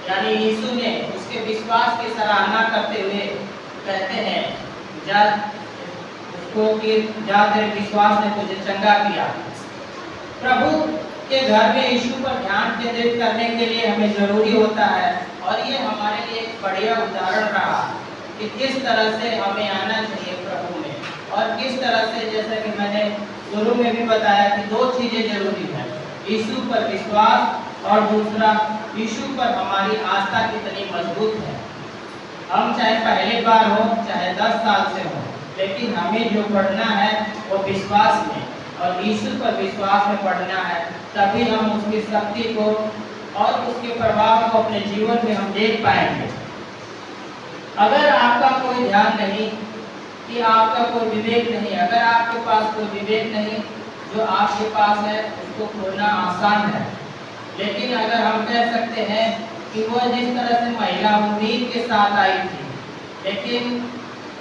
यानी यीशु ने उसके विश्वास की सराहना करते हुए कहते हैं, जा उसको कि जा तेरे विश्वास ने तुझे चंगा किया। प्रभु के घर में यीशु पर ध्यान केंद्रित करने के लिए हमें जरूरी होता है, और ये हमारे लिए एक बढ़िया उदाहरण रहा कि किस तरह से हमें आना चाहिए प्रभु में, और किस तरह से, जैसे कि मैंने शुरू में भी बताया कि दो चीजें जरूरी हैं, यीशु पर विश्वास और दूसरा यीशु पर हमारी आस्था कितनी मजबूत है। हम चाहे पहली बार हो चाहे 10 साल से हो, लेकिन हमें जो पढ़ना है वो विश्वास में और यीशु पर विश्वास में पढ़ना है, तभी हम उसकी शक्ति को और उसके प्रभाव को अपने जीवन में हम देख पाएंगे। अगर आपका कोई ध्यान नहीं, कि आपका कोई विवेक नहीं, अगर आपके पास कोई विवेक नहीं, जो आपके पास है उसको खोना आसान है। लेकिन अगर हम कह सकते हैं कि वो जिस तरह से महिला उम्मीद के साथ आई थी, लेकिन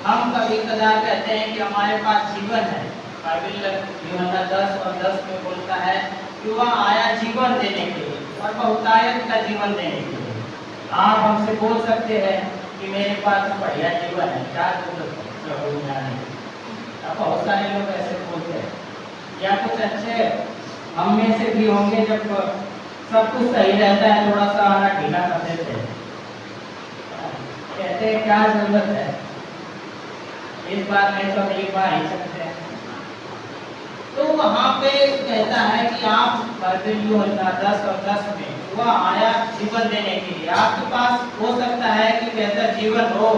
हम कभी कदार कहते हैं कि हमारे पास जीवन है। बाइबल यूहन्ना 10 और 10 में बोलता है कि वह आया जीवन देने के लिए और बहुतायत का जीवन देने के लिए। आप हमसे बोल सकते हैं कि मेरे पास बढ़िया जीवन है, क्या जरूरत है प्रभु में आने की? अब बहुत सारे लोग ऐसे बोलते हैं, या कुछ अच्छे हम में से भी होंगे, जब सब कुछ सही रहता है थोड़ा सा आना ढीला कर देते हैं, कहते हैं क्या जरूरत है, इस बात में तो अगली बार ही सकते हैं। तो वहाँ पे कहता है कि आप बाइबल यूहन्ना 10 और 10 में वह आया जीवन देने के लिए। आपके पास हो सकता है कि बेहतर जीवन हो,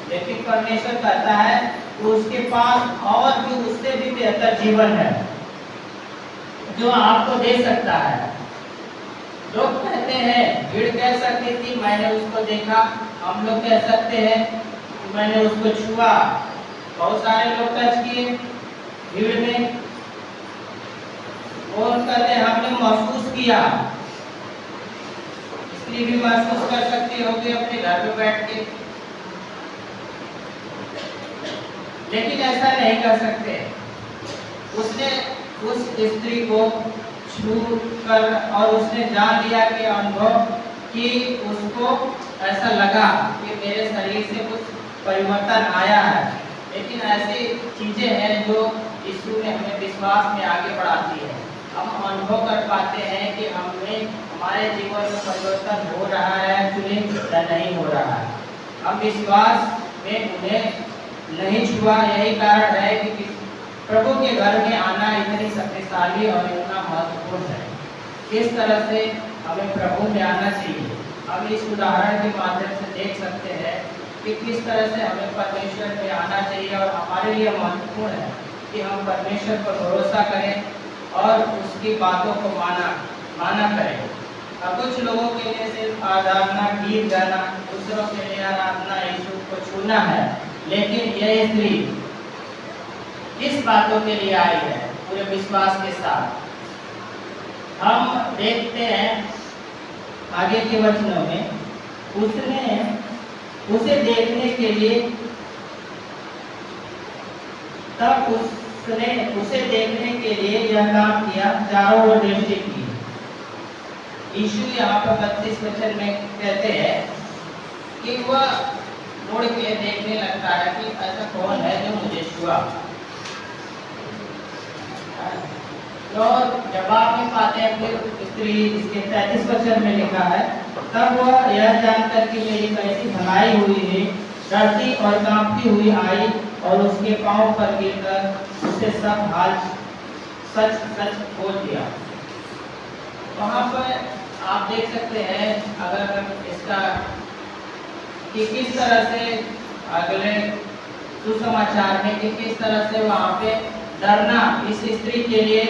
लेकिन परमेश्वर कहता है कि उसके पास और भी उससे भी बेहतर जीवन है जो आपको दे सकता है। लोग कहते हैं, भीड़ कह सकती थी मैंने उसको देखा, हम लोग कह सकते हैं कि मैंने उसको छुआ। बहुत सारे लोग टच किए भीड़ में, और कहते हैं हमने महसूस किया। स्त्री भी महसूस कर सकती होगी अपने घर में बैठ के, लेकिन ऐसा नहीं कर सकते। उसने उस स्त्री को छू कर और उसने जान लिया कि अनुभव कि उसको ऐसा लगा कि मेरे शरीर से कुछ परिवर्तन आया है। लेकिन ऐसी चीजें हैं जो यीशु ने हमें विश्वास में आगे बढ़ाती है। हम अनुभव कर पाते हैं कि हमें हमारे जीवन में परिवर्तन हो रहा है एक्चुअली या नहीं हो रहा है। हम विश्वास में उन्हें नहीं छुआ, यही कारण है कि प्रभु के घर में आना इतनी शक्तिशाली और इतना महत्वपूर्ण है। किस तरह से हमें प्रभु में आना चाहिए, हम इस उदाहरण के माध्यम से देख सकते हैं कि किस तरह से हमें परमेश्वर में आना चाहिए। और हमारे लिए महत्वपूर्ण है कि हम परमेश्वर पर भरोसा करें और उसकी बातों को माना करें। अब कुछ लोगों के लिए सिर्फ आराधना, गीत गाना, दूसरों के लिए आराधना, यीशु को छूना है। लेकिन यह स्त्री किस बातों के लिए आई है? पूरे विश्वास के साथ। हम देखते हैं आगे के वचनों में, उसने उसे देखने के लिए तब उसने उसे देखने के लिए यह काम किया, चारों ओर दृष्टि की। यीशु यहाँ पर 32 वचन में कहते हैं कि वह मुड़ के देखने लगता है कि ऐसा कौन है जो मुझे छुआ। और जवाब में पाते हैं फिर स्त्री, इसके 33 वचन में लिखा है, तब वह यह जानकर कि मेरी कैसी भलाई हुई है, डरती और कांपती हुई आई और उसके पांव पर गिरकर उसे सब हाल सच सच बोल दिया। वहाँ पर आप देख सकते हैं अगर इसका कि किस तरह से अगले सुसमाचार में कि किस तरह से वहाँ पे डरना इस स्त्री के लिए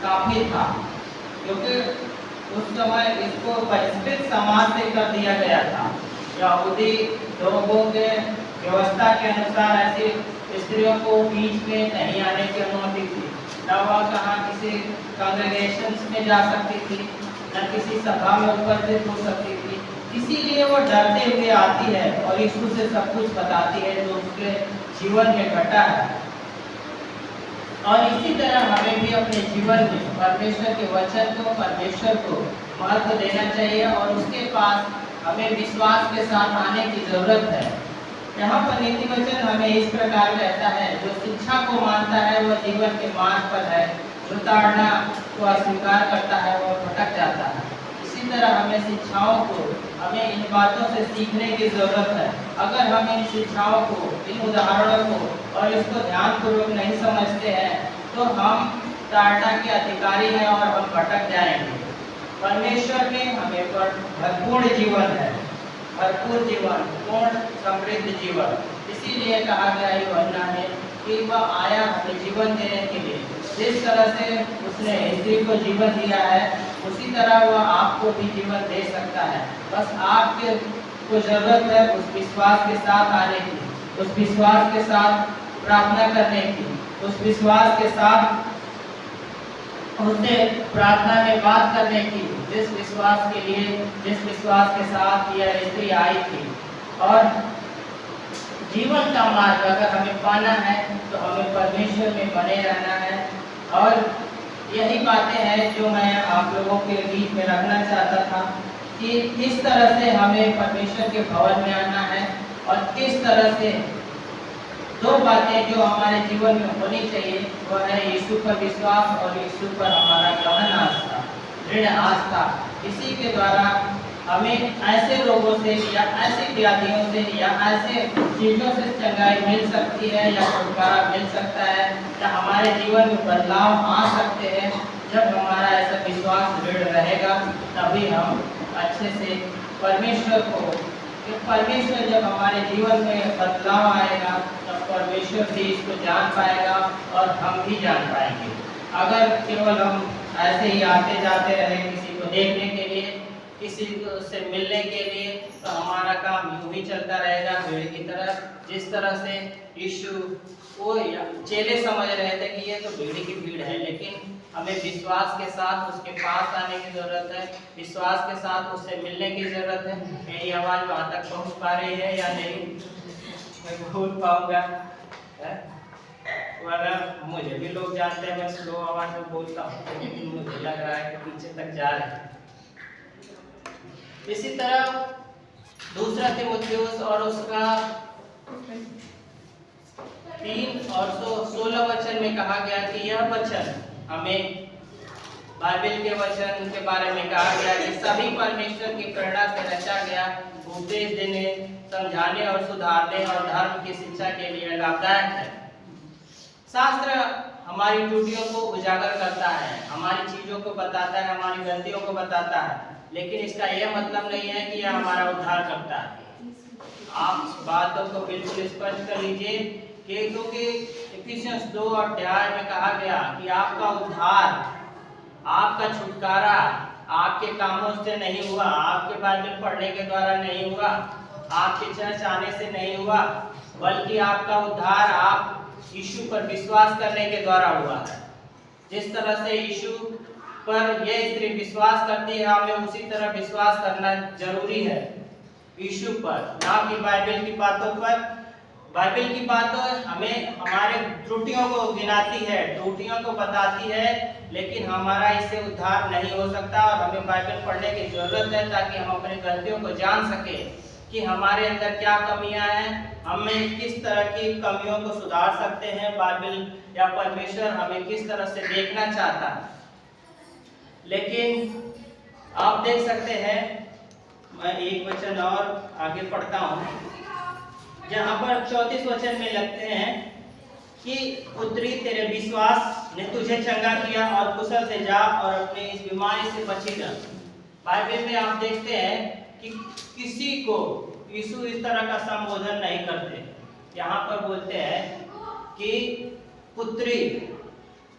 काफी था, क्योंकि उस समय इसको बहिष्कृत समाज से कर दिया गया था। यहूदी लोगों के व्यवस्था के अनुसार ऐसी स्त्रियों को बीच में नहीं आने की अनुमति थी, न वह कहाँ किसी कांग्रेगेशंस में जा सकती थी, न किसी सभा में उपस्थित हो सकती थी। इसीलिए वो डरते हुए आती है और यीशु से सब कुछ बताती है जो उसके जीवन में घटा है। और इसी तरह हमें भी अपने जीवन में परमेश्वर के वचन को, परमेश्वर को महत्व देना चाहिए और उसके पास हमें विश्वास के साथ आने की जरूरत है। यहाँ पर नीति वचन हमें इस प्रकार कहता है, जो शिक्षा को मानता है वह जीवन के मार्ग पर है, जो ताड़ना को अस्वीकार करता है वह भटक जाता है। इसी तरह हमें शिक्षाओं को, हमें इन बातों से सीखने की जरूरत है। अगर हम इन शिक्षाओं को, इन उदाहरणों को और इसको ध्यानपूर्वक नहीं समझते हैं तो हम ताड़ना के अधिकारी हैं और हम भटक जाएंगे। परमेश्वर में हमें भरपूर जीवन है, भरपूर जीवन, पूर्ण समृद्ध जीवन। इसीलिए कहा गया यूहन्ना में कि वह आया हमें जीवन देने के लिए। जिस तरह से उसने स्त्री को जीवन दिया है उसी तरह वह आपको भी जीवन दे सकता है। बस आपके को जरूरत है उस विश्वास के साथ आने की, उस विश्वास के साथ प्रार्थना करने की, उस विश्वास के साथ उससे प्रार्थना में बात करने की, जिस विश्वास के लिए, जिस विश्वास के साथ यह स्त्री आई थी। और जीवन का मार्ग अगर हमें पाना है तो हमें परमेश्वर में बने रहना है। और यही बातें हैं जो मैं आप लोगों के बीच में रखना चाहता था कि किस तरह से हमें परमेश्वर के भवन में आना है और किस तरह से दो बातें जो हमारे जीवन में होनी चाहिए वह है यीशु पर विश्वास और यीशु पर हमारा गहन आस्था, दृढ़ आस्था। इसी के द्वारा हमें ऐसे रोगों से या ऐसी व्याधियों से या ऐसे चीज़ों से चंगाई मिल सकती है या छुटकारा मिल सकता है या हमारे जीवन में बदलाव आ सकते हैं। जब हमारा ऐसा विश्वास दृढ़ रहेगा तभी हम अच्छे से परमेश्वर को, परमेश्वर जब हमारे जीवन में बदलाव आएगा तब परमेश्वर भी इसको जान पाएगा और हम भी जान पाएंगे। अगर केवल हम ऐसे ही आते जाते रहे किसी को देखने के लिए, किसी से मिलने के लिए, तो हमारा काम यूं ही चलता रहेगा भीड़ की तरह। जिस तरह से यीशु को चेले समझ रहे थे कि ये तो भीड़ की भीड़ है, लेकिन हमें विश्वास के साथ उसके पास आने की जरूरत है, विश्वास के साथ उससे मिलने की जरूरत है। मेरी आवाज़ वहाँ तक पहुँच पा रही है या नहीं, मैं भूल पाऊंगा, वरना मुझे भी लोग जानते हैं मैं स्लो आवाज़ में बोलता हूँ, लेकिन मुझे लग रहा है कि पीछे तक जा रहे हैं। इसी तरह दूसरा तीमुथियुस और उसका 3 और 16 वचन में कहा गया कि यह वचन हमें बाइबल के वचन के बारे में कहा गया कि सभी परमेश्वर की प्रेरणा से रचा गया, उपदेश देने, समझाने और सुधारने और धर्म की शिक्षा के लिए लाभदायक है। शास्त्र हमारी त्रुटियों को उजागर करता है, हमारी चीजों को बताता है, हमारी गलतियों को बताता है, लेकिन इसका यह मतलब नहीं है कि यह हमारा उद्धार करता है। आप बातों को बिल्कुल स्पष्ट कर लीजिए कि क्योंकि इफिसियंस 2 अध्याय में कहा गया कि आपका उद्धार, आपका छुटकारा आपके कामों से नहीं हुआ, आपके बाइबल पढ़ने के द्वारा नहीं हुआ, आपके चर्च आने से नहीं हुआ, बल्कि आपका उद्धार आप यीशु पर विश्वास करने के द्वारा हुआ है। जिस तरह से यीशु पर यह स्त्री विश्वास करती है, हमें उसी तरह विश्वास करना जरूरी है। यीशु पर, ना कि बाइबल की बातों पर, बाइबल की बात हमें हमारे त्रुटियों को गिनाती है, त्रुटियों को बताती है, लेकिन हमारा इससे उद्धार नहीं हो सकता। और हमें बाइबल पढ़ने की जरूरत है ताकि हम अपनी गलतियों को जान सके कि हमारे अंदर क्या कमियां हैं, हमें किस तरह की कमियों को सुधार सकते हैं। बाइबल या परमेश्वर हमें किस तरह से देखना चाहता है। लेकिन आप देख सकते हैं, मैं एक वचन और आगे पढ़ता हूँ, जहाँ पर 34 वचन में लगते हैं कि पुत्री तेरे विश्वास ने तुझे चंगा किया और कुशल से जा और अपने इस बीमारी से बची रह। बाइबल में आप देखते हैं कि किसी को यीशु इस तरह का संबोधन नहीं करते। यहाँ पर बोलते हैं कि पुत्री,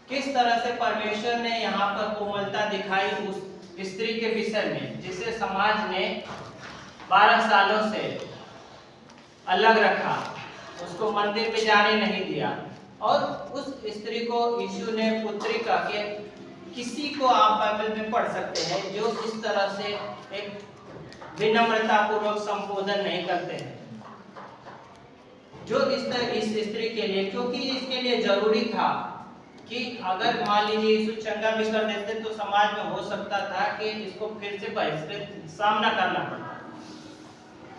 किस तरह से परमेश्वर ने यहाँ पर कोमलता दिखाई उस स्त्री के विषय में जिसे समाज ने 12 सालों से अलग रखा, उसको मंदिर पे जाने नहीं दिया, और उस स्त्री को यीशु ने पुत्री कह के, किसी को आप बाइबल में पढ़ सकते हैं जो इस तरह से एक विनम्रता पूर्वक संबोधन नहीं करते हैं, जो इस स्त्री के लिए, क्योंकि इसके लिए जरूरी था कि अगर मान लीजिए यीशु चंगा भी कर देते तो समाज में हो सकता था कि इसको फिर से बहिष्कृत सामना करना पड़ता,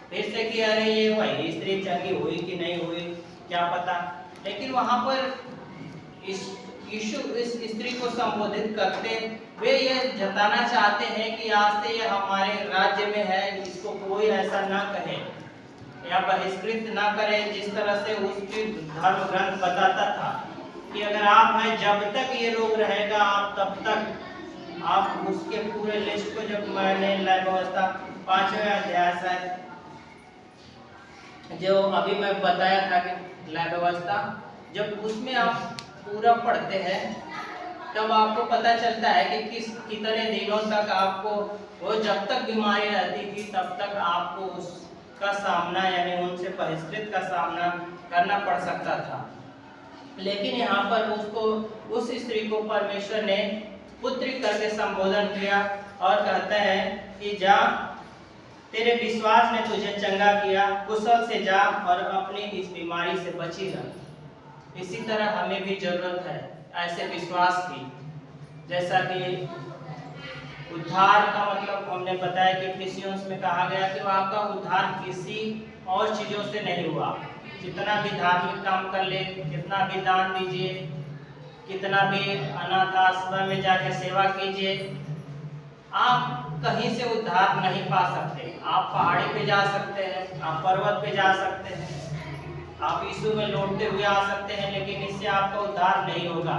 फिर से कि अरे ये भाई स्त्री चंगी हुई कि नहीं हुई क्या पता। लेकिन वहां पर यीशु इस स्त्री को संबोधित करते वे ये जताना चाहते हैं कि आज से ये हमारे राज्य में है, इसको कोई ऐसा ना कहे या बहिष्कृत ना करे, जिस तरह से उसकी धर्म ग्रंथ बताता था कि अगर आप हैं, जब तक ये रोग रहेगा आप तब तक आप उसके पूरे लिस्ट को, जब मैंने लय व्यवस्था 5वें अध्याय शायद जो अभी मैं बताया था कि लय व्यवस्था, जब उसमें आप पूरा पढ़ते हैं तब आपको पता चलता है कि कितने दिनों तक आपको, वो जब तक बीमारी रहती थी तब तक आपको उसका सामना, यानी उनसे बहिष्कृत का सामना करना पड़ सकता था। लेकिन यहाँ पर उसको, उस स्त्री को परमेश्वर ने पुत्री करके संबोधन किया और कहता है कि जा, तेरे विश्वास ने तुझे चंगा किया, कुशल से जा और अपनी इस बीमारी से बची रह। इसी तरह हमें भी जरूरत है ऐसे विश्वास की, जैसा कि उद्धार का मतलब हमने बताया कि इफिसियंस में कहा गया कि वो आपका उद्धार किसी और चीजों से नहीं हुआ। जितना भी धार्मिक काम कर ले, कितना भी दान दीजिए, कितना भी अनाथ आश्रम में जाकर सेवा कीजिए, आप कहीं से उद्धार नहीं पा सकते। आप पहाड़ी पे जा सकते हैं, आप पर्वत पे जा सकते हैं, आप यीशु में लौटते हुए आ सकते हैं, लेकिन इससे आपका उद्धार नहीं होगा।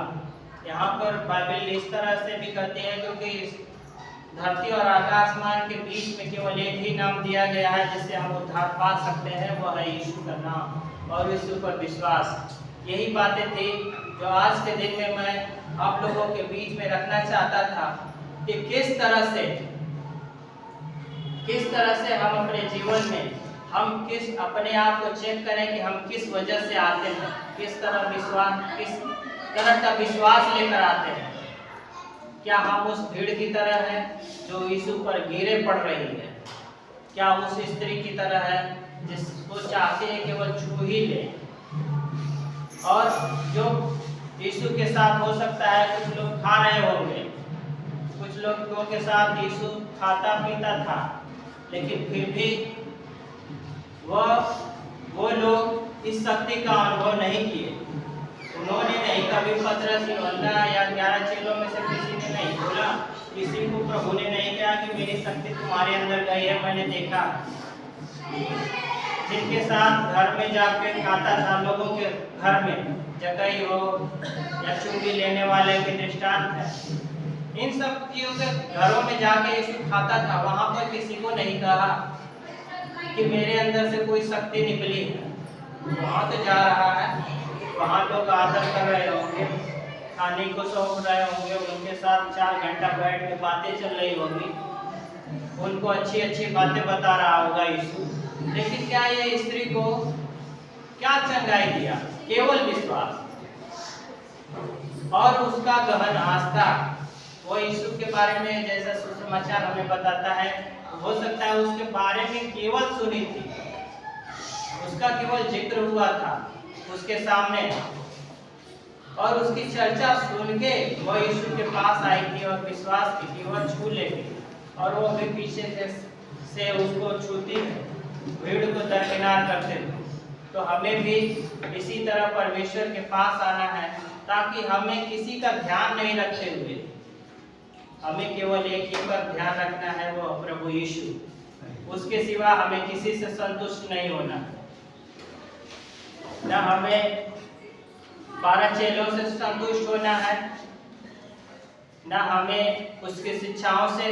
यहाँ पर बाइबल इस तरह से भी कहते हैं क्योंकि धरती और आकाशमान के बीच में केवल एक ही नाम दिया गया है जिससे हम उद्धार पा सकते हैं, वह है यीशु का नाम और यीशु पर विश्वास। यही बातें थी जो आज के दिन में मैं आप लोगों के बीच में रखना चाहता था कि किस तरह से हम अपने जीवन में हम किस अपने आप को चेक करें कि हम किस वजह से आते हैं, किस तरह का विश्वास लेकर आते हैं। क्या हम उस भीड़ की तरह हैं जो यीशु पर गिरे पड़ रही है? क्या उस स्त्री की तरह है जिसको चाहते हैं केवल छू ही ले? और जो यीशु के साथ हो सकता है कुछ लोग खा रहे होंगे, कुछ लोगों के साथ यीशु खाता पीता था, लेकिन फिर भी वो लोग इस शक्ति का अनुभव नहीं किए। उन्होंने नहीं कभी पतरस यूहन्ना या 11 चेलों में से किसी ने नहीं बोला, किसी को प्रभु ने नहीं कहा कि मेरी शक्ति तुम्हारे अंदर गई है। मैंने देखा जिनके साथ घर में जाकर खाता था, लोगों के घर में जगह हो या चुंगी लेने वाले के दृष्टांत है, इन सब चीजों के घरों में जाके यीशु खाता था। वहां पर किसी को नहीं कहा कि मेरे अंदर से कोई शक्ति निकली है। वहां तो जा रहा है, वहाँ लोग आदर कर रहे होंगे, खाने को सौंप रहे होंगे, उनके साथ 4 घंटा बैठ के बातें चल रही होंगी, उनको अच्छी अच्छी बातें बता रहा होगा यीशु। लेकिन क्या ये स्त्री को क्या चंगाई दिया? केवल विश्वास और उसका गहन आस्था। वो यीशु के बारे में जैसा सुसमाचार हमें बताता है, हो सकता है उसके बारे में केवल सुनी थी, उसका केवल जिक्र हुआ था उसके सामने, और उसकी चर्चा सुन के वह यीशु के पास आई थी और विश्वास की कि वह छू लेगी, और वो भी पीछे से उसको छूती है, भीड़ को दरकिनार करते थे। तो हमें भी इसी तरह परमेश्वर के पास आना है, ताकि हमें किसी का ध्यान नहीं रखते हुए हमें केवल एक ही पर ध्यान रखना है, वो प्रभु यीशु। उसके सिवा हमें किसी से संतुष्ट नहीं होना, न हमें 12 चेलों से संतुष्ट होना है, न हमें उसकी शिक्षाओं से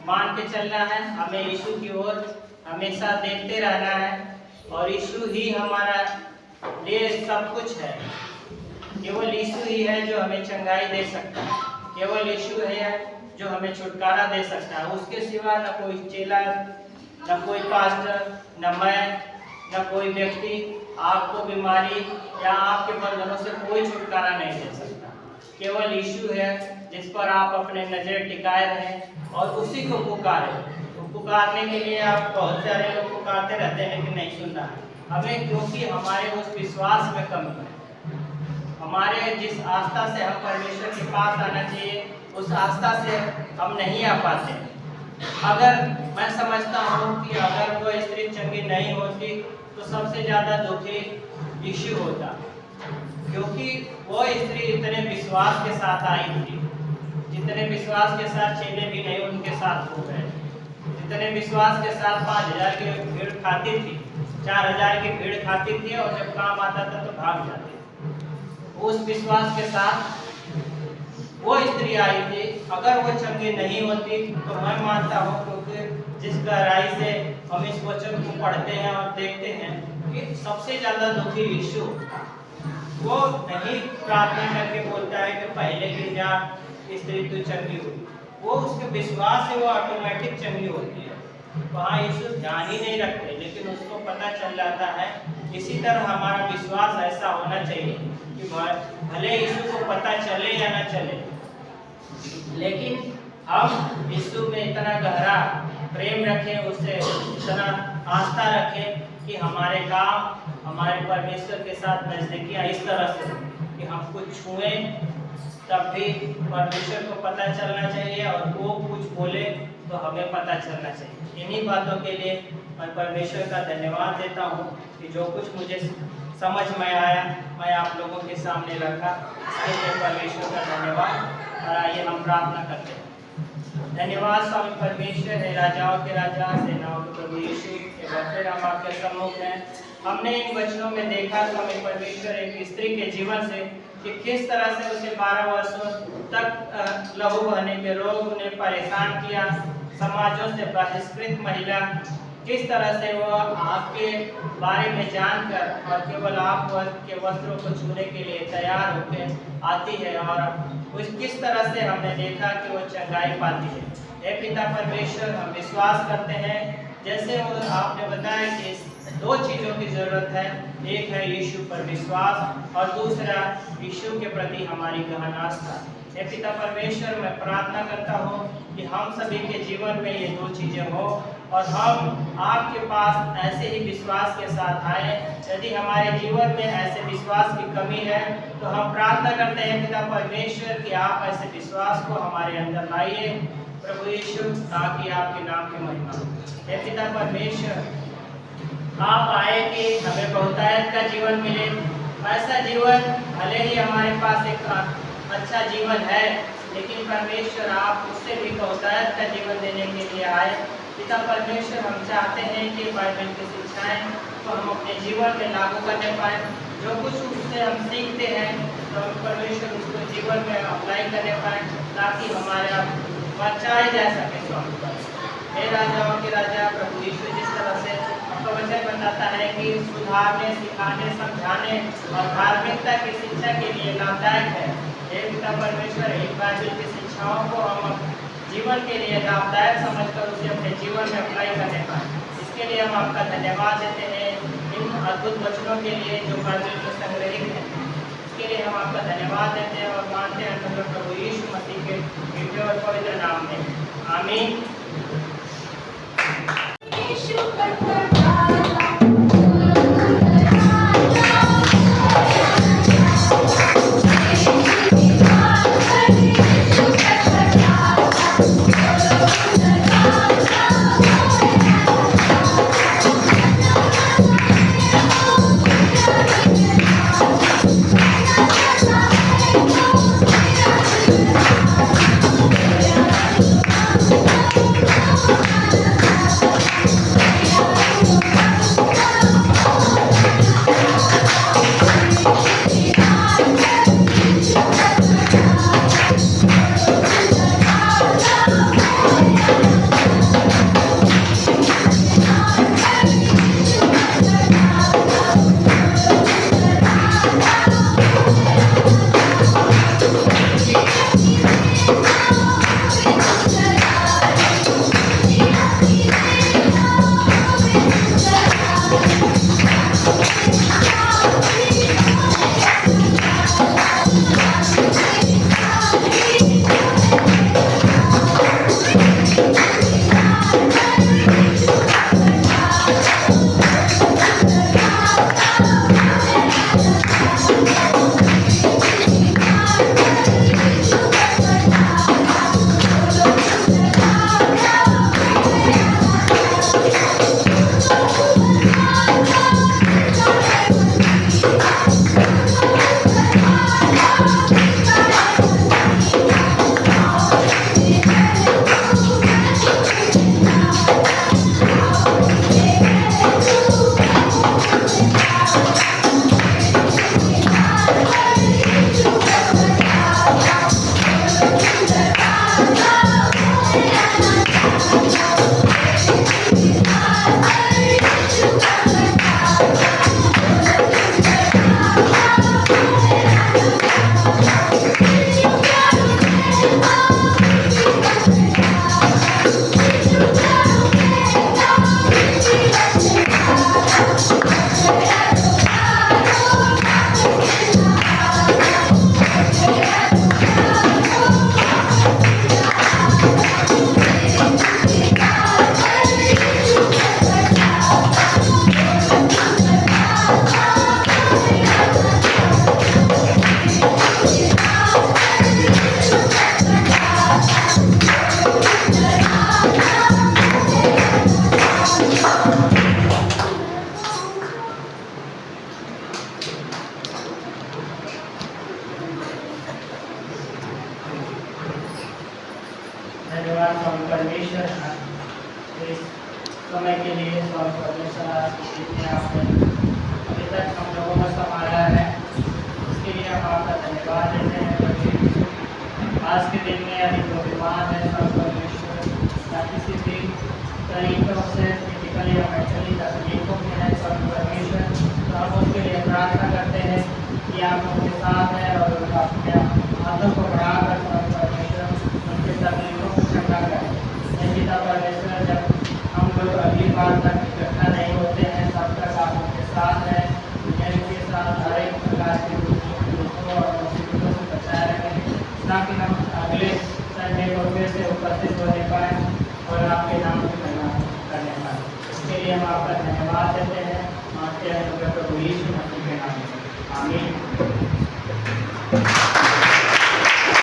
मान के चलना है। हमें यीशु की ओर हमेशा देखते रहना है, और यीशु ही हमारा लिए सब कुछ है। केवल यीशु ही है जो हमें चंगाई दे सकता है, केवल यीशु है जो हमें छुटकारा दे सकता है। उसके सिवा न कोई चेला, न कोई पास्टर, न मैं, न कोई व्यक्ति आपको बीमारी या आपके बंधनों से कोई छुटकारा नहीं दे सकता। केवल यीशु है जिस पर आप अपने नजर टिकाए रहें और उसी को पुकारें। पुकारने के लिए आप बहुत सारे लोग पुकारते रहते हैं, लेकिन नहीं सुन रहा है हमें, क्योंकि हमारे उस विश्वास में कमी है। हमारे जिस आस्था से हम परमेश्वर के पास आना चाहिए, उस आस्था से हम नहीं आ पाते। अगर मैं समझता हूँ कि अगर वो स्त्री चंगी नहीं होती तो सबसे ज़्यादा दुखी यीशु होता, क्योंकि वो स्त्री इतने विश्वास के साथ आई थी, जितने विश्वास के साथ चेले भी नहीं उनके साथ हो गए, जितने विश्वास के साथ 5000 की भीड़ खाती थी, 4000 की भीड़ खाती थी, और जब काम आता था तो भाग जाती। उस विश्वास के साथ वो स्त्री आई थी। अगर वो चंगी नहीं होती तो मैं मानता हूँ, क्योंकि जिस गहराई से हम इस वचन को पढ़ते हैं और देखते हैं कि सबसे ज़्यादा दुखी यीशु, वो नहीं प्रार्थना करके बोलता है कि पहले की जा स्त्री तू चंगी हुई, वो उसके विश्वास से वो ऑटोमेटिक चंगी होती है। वहाँ यीशु ध्यान ही नहीं रखते, लेकिन उसको पता चल जाता है। इसी तरह हमारा विश्वास ऐसा होना चाहिए कि भले यीशु को पता चले या न चले, लेकिन हम यीशु में इतना गहरा प्रेम रखें, उससे इतना आस्था रखें कि हमारे काम हमारे परमेश्वर के साथ नजदीकियाँ इस तरह से कि हम कुछ छुएं तब भी परमेश्वर को पता चलना चाहिए, और वो कुछ बोले तो हमें पता चलना चाहिए। इन्हीं बातों के लिए मैं परमेश्वर का धन्यवाद देता हूँ कि जो कुछ मुझे समझ में आया मैं आप लोगों के सामने रखा, इसके लिए परमेश्वर का धन्यवाद। और आइए हम प्रार्थना करते हैं। धन्यवाद स्वामी परमेश्वर है, राजाओं के राजा, सेनाओं के प्रभु यीशु के वचन हम आपके सम्मुख हैं। हमने इन वचनों में देखा स्वामी परमेश्वर एक स्त्री के जीवन से कि किस तरह से उसे 12 वर्षों तक लहू बहने के रोग ने परेशान किया, समाजों से बहिष्कृत महिला, किस तरह से वो आपके बारे में जानकर और केवल आप के वस्त्रों को छूने के लिए तैयार होकर आती है, और उस किस तरह से हमने देखा कि वो चंगाई पाती है। हे पिता परमेश्वर, हम विश्वास करते हैं जैसे वो आपने बताया कि 2 चीज़ों की ज़रूरत है, एक है यीशु पर विश्वास और दूसरा यीशु के प्रति हमारी गहन आस्था। हे पिता परमेश्वर, मैं प्रार्थना करता हूँ कि हम सभी के जीवन में ये 2 चीज़ें हो और हम आपके पास ऐसे ही विश्वास के साथ आए। यदि हमारे जीवन में ऐसे विश्वास की कमी है तो हम प्रार्थना करते हैं पिता परमेश्वर कि आप ऐसे विश्वास को हमारे अंदर लाइए प्रभु यीशु, ताकि आपके नाम की महिमा हो। हे पिता परमेश्वर, आप आए कि हमें बहुतायत का जीवन मिले, ऐसा जीवन भले ही हमारे पास एक अच्छा जीवन है, लेकिन परमेश्वर आप उससे भी बहुतायत का जीवन देने के लिए आए। पिता परमेश्वर, हम चाहते हैं कि बाइबल की शिक्षाएं को हम अपने जीवन में लागू करने पाएँ। जो कुछ उससे हम सीखते हैं तो हम परमेश्वर उसको जीवन में अप्लाई करने पाएँ, ताकि हमारा बचाया जा सके। स्वामी हे राजाओं के राजा प्रभु यीशु, जिस तरह से आपका वचन बताता है कि सुधारने, सिखाने, समझाने और धार्मिकता की शिक्षा के लिए लाभदायक है। हे पिता परमेश्वर, एक बाइबल की शिक्षाओं को हम जीवन के लिए लाभदायक समझकर उसे अपने जीवन में अप्लाई करने पाएँ। इसके लिए हम आपका धन्यवाद देते हैं, इन अद्भुत वचनों के लिए जो बाइबल में संग्रहित है। इसके लिए हम आपका धन्यवाद देते हैं और मानते हैं प्रभु यीशु मसीह के मीठे और पवित्र नाम में, आमीन। यीशु पर धन्यवाद स्वामी परमेश्वर इस समय के लिए। स्वामी परमेश्वर आज जितने आपने अभी तक हम लोगों को संभाला है उसके लिए हम आपका धन्यवाद देते हैं। प्रभु आज के दिन में यदि कोई बीमार है स्वामी परमेश्वर या किसी भी तरीकों से फिजिकली या मेंटली तकलीफों में है स्वामी परमेश्वर, तो हम उसके लिए प्रार्थना करते हैं कि आप उनके साथ